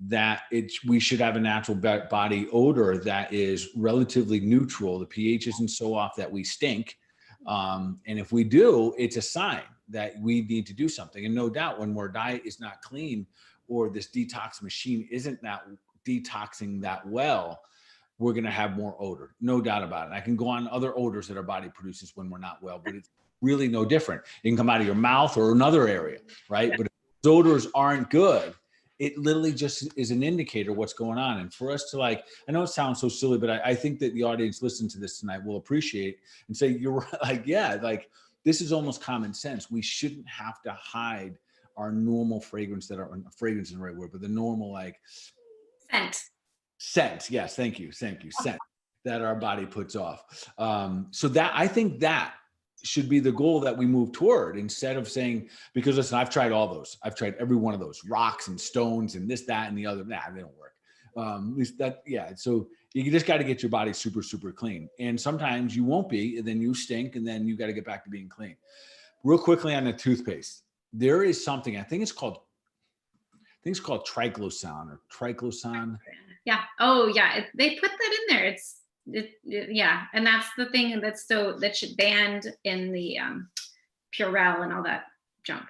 That we should have a natural body odor that is relatively neutral. The pH isn't so off that we stink. And if we do, it's a sign that we need to do something. And no doubt when our diet is not clean or this detox machine isn't that detoxing that well, we're going to have more odor. No doubt about it. I can go on other odors that our body produces when we're not well, but it's really no different. It can come out of your mouth or another area, right? Yeah. But if those odors aren't good, it literally just is an indicator of what's going on. And for us to like, I know it sounds so silly, but I think that the audience listening to this tonight will appreciate and say, you're like, yeah, like this is almost common sense. We shouldn't have to hide our normal fragrance fragrance is the right word, but the normal like scent. Yes. Thank you. Scent that our body puts off. So that, I think that should be the goal that we move toward, instead of saying, because listen, I've tried all those. I've tried every one of those rocks and stones and this, that, and the other. Nah, they don't work. At least that, yeah. So you just got to get your body super, super clean. And sometimes you won't be, and then you stink, and then you got to get back to being clean. Real quickly on the toothpaste, there is something, I think it's called triclosan or triclosan. Yeah. Oh yeah. They put that in there. Yeah, and that's the thing that should banned in the Purell and all that junk.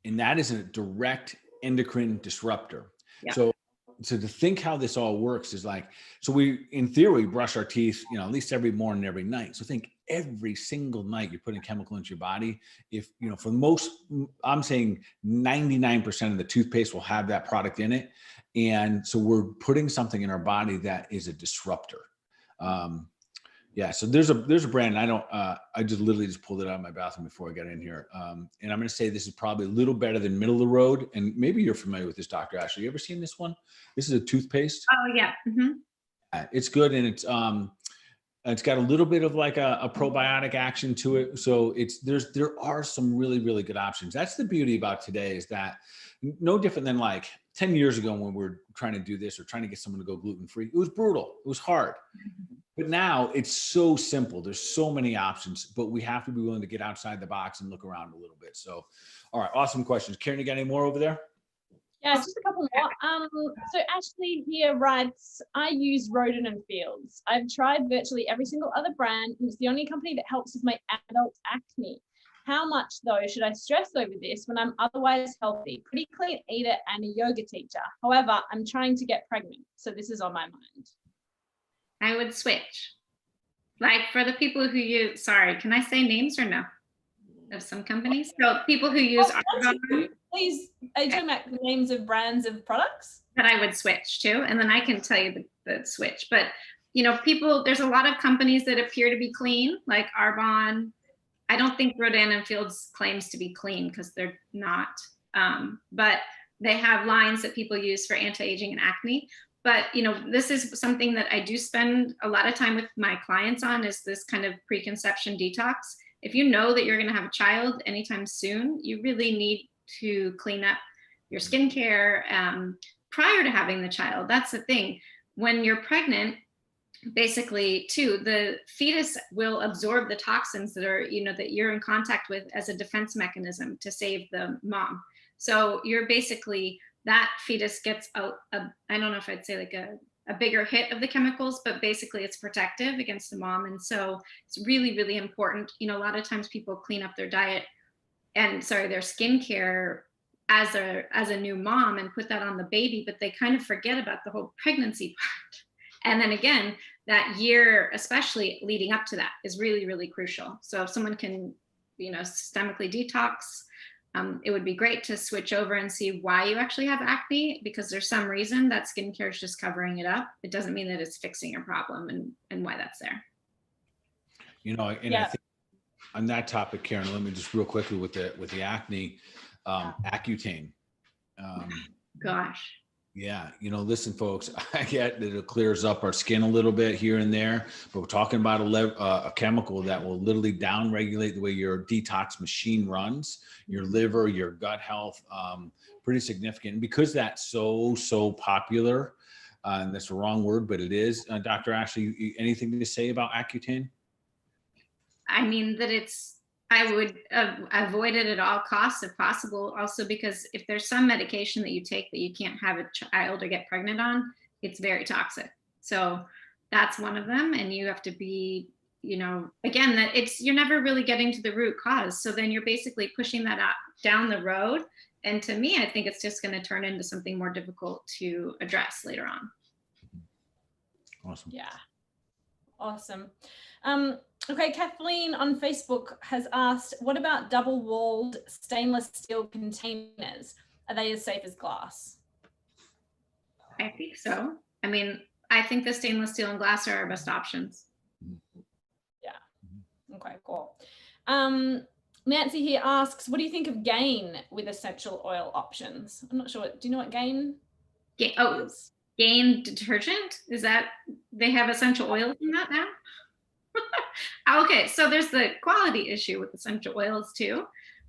And that is a direct endocrine disruptor. Yeah. So to think how this all works is like, so we, in theory, brush our teeth, at least every morning, every night. So think every single night you're putting chemical into your body. If, for most, I'm saying 99% of the toothpaste will have that product in it. And so we're putting something in our body that is a disruptor. Yeah, so there's a brand. I just literally just pulled it out of my bathroom before I got in here. And I'm going to say this is probably a little better than middle of the road. And maybe you're familiar with this, Dr. Ashley. You ever seen this one? This is a toothpaste. Oh yeah. Mm-hmm. It's good. And it's got a little bit of like a probiotic action to it. So there are some really, really good options. That's the beauty about today, is that no different than like 10 years ago when we were trying to do this or trying to get someone to go gluten-free. It was brutal. It was hard. But now it's so simple. There's so many options, but we have to be willing to get outside the box and look around a little bit. So, all right, awesome questions. Karen, you got any more over there? Yeah, just a couple more. So Ashley here writes, I use Rodent and Fields. I've tried virtually every single other brand, and it's the only company that helps with my adult acne. How much, though, should I stress over this when I'm otherwise healthy, pretty clean eater, and a yoga teacher? However, I'm trying to get pregnant, so this is on my mind. I would switch. Like for the people who use, sorry, can I say names or no? Of some companies? So people who use Argon. Please, are you talking about the names of brands of products? That I would switch to, and then I can tell you the switch. But there's a lot of companies that appear to be clean, like Arbonne. I don't think Rodan and Fields claims to be clean because they're not. But they have lines that people use for anti-aging and acne. But this is something that I do spend a lot of time with my clients on, is this kind of preconception detox. If you know that you're going to have a child anytime soon, you really need to clean up your skincare prior to having the child. That's the thing. When you're pregnant, basically, too, the fetus will absorb the toxins that are, that you're in contact with as a defense mechanism to save the mom. So you're basically, that fetus gets I don't know if I'd say like a bigger hit of the chemicals, but basically it's protective against the mom. And so it's really, really important. A lot of times people clean up their diet their skincare as a new mom and put that on the baby, but they kind of forget about the whole pregnancy part. And then again, that year, especially leading up to that, is really, really crucial. So if someone can, systemically detox, it would be great to switch over and see why you actually have acne, because there's some reason that skincare is just covering it up. It doesn't mean that it's fixing your problem and why that's there. I think on that topic, Karen, let me just real quickly with the acne, Accutane. Gosh. Yeah, listen, folks, I get that it clears up our skin a little bit here and there, but we're talking about a chemical that will literally downregulate the way your detox machine runs, your liver, your gut health, pretty significant. And because that's so popular, and that's the wrong word, but it is, Dr. Ashley, anything to say about Accutane? I mean, I would avoid it at all costs if possible. Also, because if there's some medication that you take that you can't have a child or get pregnant on, it's very toxic. So that's one of them. And you have to be, again, that you're never really getting to the root cause. So then you're basically pushing that out down the road. And to me, I think it's just going to turn into something more difficult to address later on. Awesome. Yeah. Awesome. Okay, Kathleen on Facebook has asked, what about double-walled stainless steel containers? Are they as safe as glass? I think so. I mean, I think the stainless steel and glass are our best options. Yeah. Okay, cool. Nancy here asks, what do you think of Gain with essential oil options? I'm not sure. Do you know what Gain is? Gain detergent? Is that, they have essential oils in that now? Okay, so there's the quality issue with essential oils too.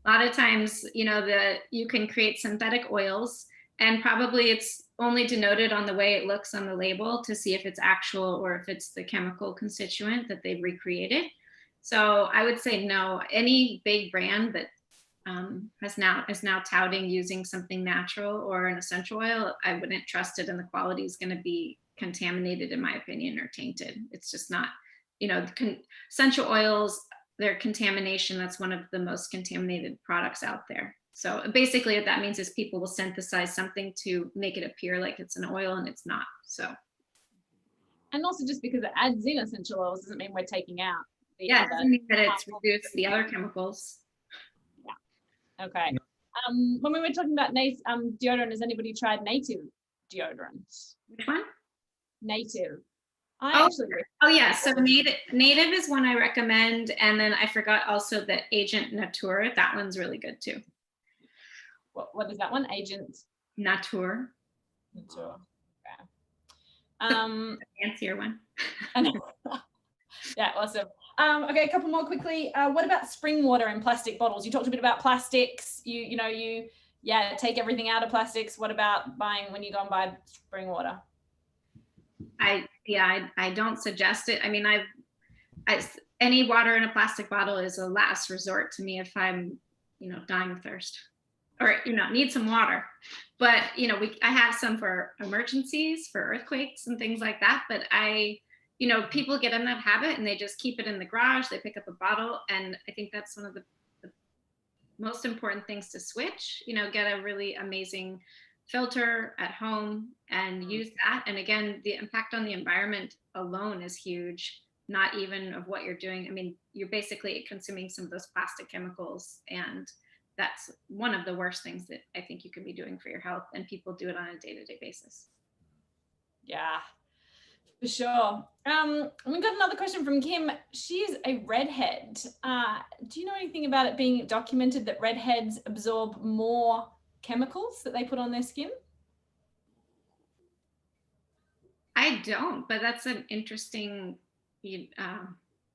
A lot of times, you can create synthetic oils, and probably it's only denoted on the way it looks on the label to see if it's actual or if it's the chemical constituent that they've recreated. So I would say no. Any big brand that is now touting using something natural or an essential oil, I wouldn't trust it, and the quality is going to be contaminated, in my opinion, or tainted. It's just not, essential oils, their contamination, that's one of the most contaminated products out there. So basically what that means is people will synthesize something to make it appear like it's an oil and it's not. So. And also just because it adds in essential oils doesn't mean we're taking out the Yeah, other. it doesn't mean that it's reduced the other chemicals. Yeah. Okay. When we were talking about deodorant, has anybody tried native deodorant? Which one? Native. Oh yeah. So native is one I recommend, and then I forgot also that Agent Nature. That one's really good too. What is that one? Agent Nature. Nature. Okay. Fancier one. Yeah, awesome. Okay, a couple more quickly. What about spring water in plastic bottles? You talked a bit about plastics. You take everything out of plastics. What about when you go and buy spring water? I don't suggest it. I mean, any water in a plastic bottle is a last resort to me if I'm, dying of thirst or, need some water. But, I have some for emergencies, for earthquakes and things like that. But people get in that habit and they just keep it in the garage. They pick up a bottle. And I think that's one of the most important things to switch, get a really amazing filter at home and use that. And again, the impact on the environment alone is huge, not even of what you're doing. I mean, you're basically consuming some of those plastic chemicals, and that's one of the worst things that I think you could be doing for your health, and people do it on a day-to-day basis. Yeah, for sure. We got another question from Kim. She's a redhead. Do you know anything about it being documented that redheads absorb more chemicals that they put on their skin? I don't, but that's an interesting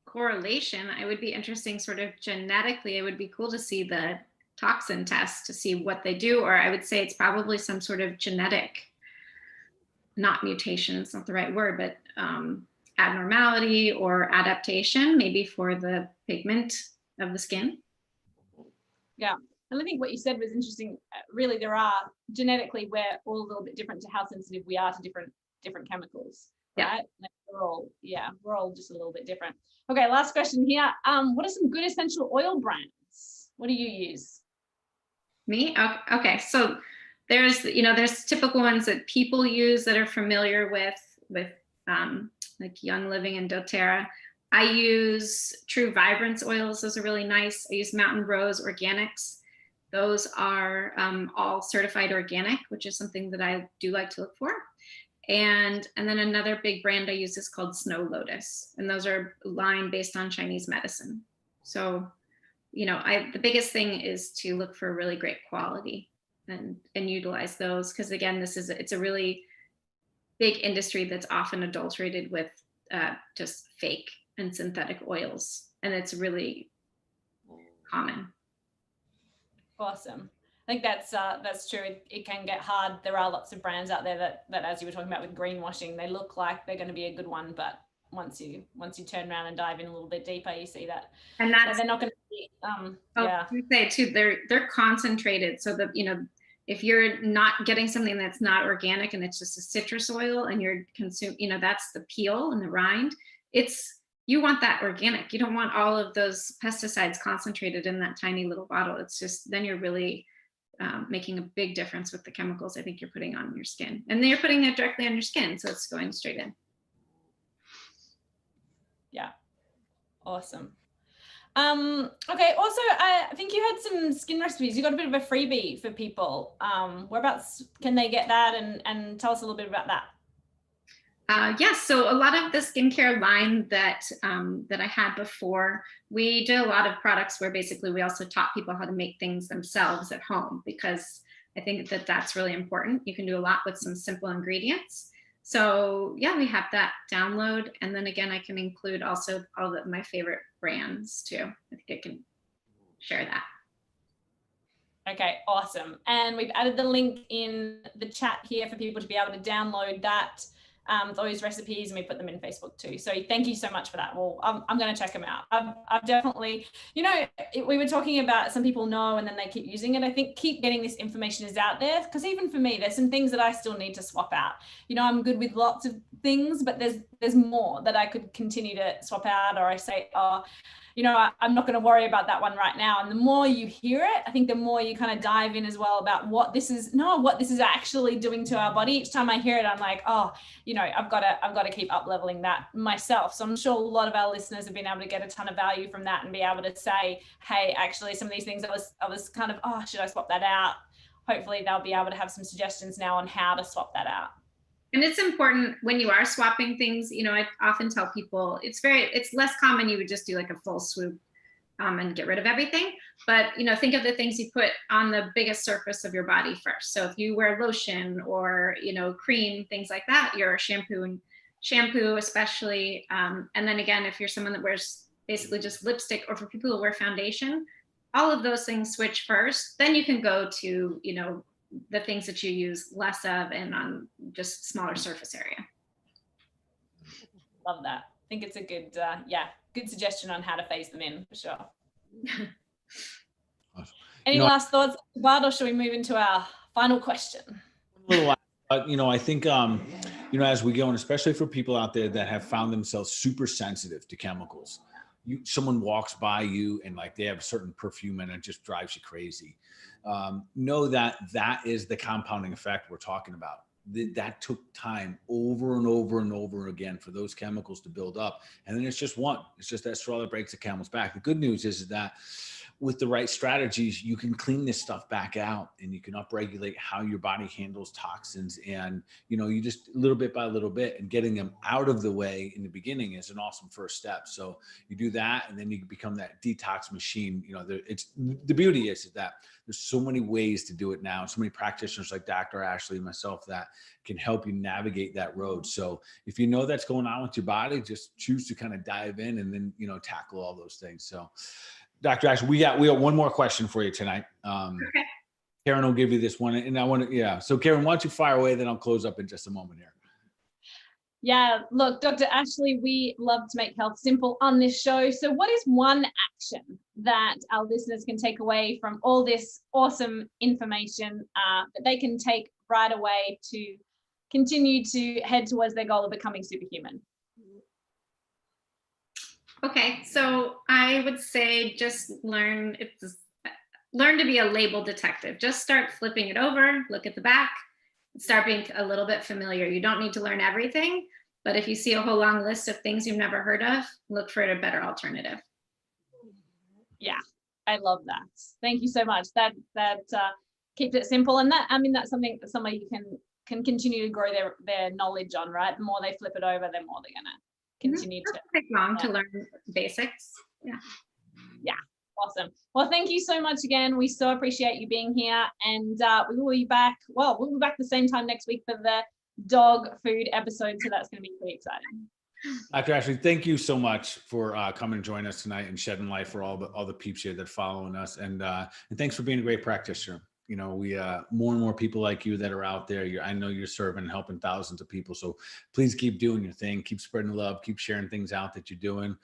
correlation. It would be interesting sort of genetically. It would be cool to see the toxin test to see what they do, or I would say it's probably some sort of genetic, not mutation, it's not the right word, but abnormality or adaptation, maybe for the pigment of the skin. Yeah. And I think what you said was interesting. Really, there are genetically, we're all a little bit different to how sensitive we are to different chemicals. Right? Yeah. We're all just a little bit different. Okay, last question here. What are some good essential oil brands? What do you use? Me? Okay. So there's typical ones that people use that are familiar with like Young Living and doTERRA. I use True Vibrance oils. Those are really nice. I use Mountain Rose Organics. Those are all certified organic, which is something that I do like to look for. And then another big brand I use is called Snow Lotus. And those are line based on Chinese medicine. So, the biggest thing is to look for really great quality and utilize those. Because again, it's a really big industry that's often adulterated with just fake and synthetic oils. And it's really common. Awesome. I think that's true. It can get hard. There are lots of brands out there that as you were talking about with greenwashing, they look like they're going to be a good one, but once you turn around and dive in a little bit deeper, you see that. And that's they're not going to be. I would say too, they're concentrated. So that if you're not getting something that's not organic and it's just a citrus oil and you're consuming, that's the peel and the rind. You want that organic. You don't want all of those pesticides concentrated in that tiny little bottle. It's just, then you're really making a big difference with the chemicals I think you're putting on your skin. And then you're putting it directly on your skin, so it's going straight in. Yeah, awesome. Okay, also, I think you had some skin recipes. You got a bit of a freebie for people. Whereabouts can they get that, and tell us a little bit about that? Yes, so a lot of the skincare line that I had before, we did a lot of products where basically we also taught people how to make things themselves at home, because I think that that's really important. You can do a lot with some simple ingredients. So yeah, we have that download. And then again, I can include also all of my favorite brands too. I think I can share that. Okay, awesome. And we've added the link in the chat here for people to be able to download that. those recipes, and we put them in Facebook too. So thank you so much for that. Well, I'm going to check them out. I've definitely, you know, we were talking about some people know and then they keep using it. I think keep getting this information is out there, because even for me, there's some things that I still need to swap out. You know, I'm good with lots of things, but there's more that I could continue to swap out, or I say, oh, you know, I'm not going to worry about that one right now. And the more you hear it, I think the more you kind of dive in as well about what this is actually doing to our body. Each time I hear it, I'm like, oh, you know, I've got to keep up leveling that myself. So I'm sure a lot of our listeners have been able to get a ton of value from that and be able to say, hey, actually some of these things I was kind of, oh, should I swap that out? Hopefully they'll be able to have some suggestions now on how to swap that out. And it's important when you are swapping things, you know, I often tell people it's less common you would just do like a full swoop and get rid of everything. But, you know, think of the things you put on the biggest surface of your body first. So if you wear lotion or, you know, cream, things like that, your shampoo especially. And then again, if you're someone that wears basically just lipstick, or for people who wear foundation, all of those things switch first. Then you can go to, you know, the things that you use less of and on just smaller surface area. Love that. I think it's a good, good suggestion on how to phase them in for sure. Any last thoughts, Bart, or should we move into our final question? You know, I think, you know, as we go, and especially for people out there that have found themselves super sensitive to chemicals, someone walks by you and like they have a certain perfume and it just drives you crazy. Know that is the compounding effect we're talking about. That took time over and over and over again for those chemicals to build up. And then it's just that straw that breaks the camel's back. The good news is that with the right strategies, you can clean this stuff back out and you can upregulate how your body handles toxins. And, you know, you just little bit by little bit, and getting them out of the way in the beginning is an awesome first step. So you do that, and then you can become that detox machine. You know, the beauty is that there's so many ways to do it now. So many practitioners like Dr. Ashley and myself that can help you navigate that road. So if you know that's going on with your body, just choose to kind of dive in and then, you know, tackle all those things. So Dr. Ashley, we got one more question for you tonight. Okay. Karen will give you this one, and I want to, So Karen, why don't you fire away, then I'll close up in just a moment here. Yeah, look, Dr. Ashley, we love to make health simple on this show. So what is one action that our listeners can take away from all this awesome information that they can take right away to continue to head towards their goal of becoming superhuman? Okay, so I would say just learn to be a label detective. Just start flipping it over, look at the back, start being a little bit familiar. You don't need to learn everything, but if you see a whole long list of things you've never heard of, look for a better alternative. Yeah, I love that. Thank you so much. That keeps it simple, and that's something that somebody can continue to grow their knowledge on, right? The more they flip it over, the more they're gonna continue to take long to learn basics. Yeah, awesome. Well, thank you so much again. We so appreciate you being here, and we will be back. Well, we'll be back the same time next week for the dog food episode, so that's going to be pretty exciting. Dr. Ashley, thank you so much for coming and joining us tonight and shedding light for all the peeps here that are following us, and thanks for being a great practitioner. You know, we more and more people like you that are out there. I know you're serving and helping thousands of people. So please keep doing your thing. Keep spreading love. Keep sharing things out that you're doing.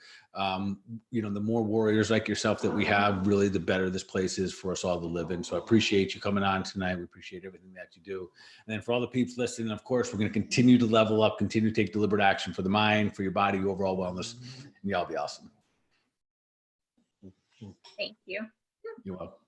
You know, the more warriors like yourself that we have, really, the better this place is for us all to live in. So I appreciate you coming on tonight. We appreciate everything that you do. And then for all the peeps listening, of course, we're going to continue to level up, continue to take deliberate action for the mind, for your body, your overall wellness, and y'all be awesome. Thank you. You're welcome.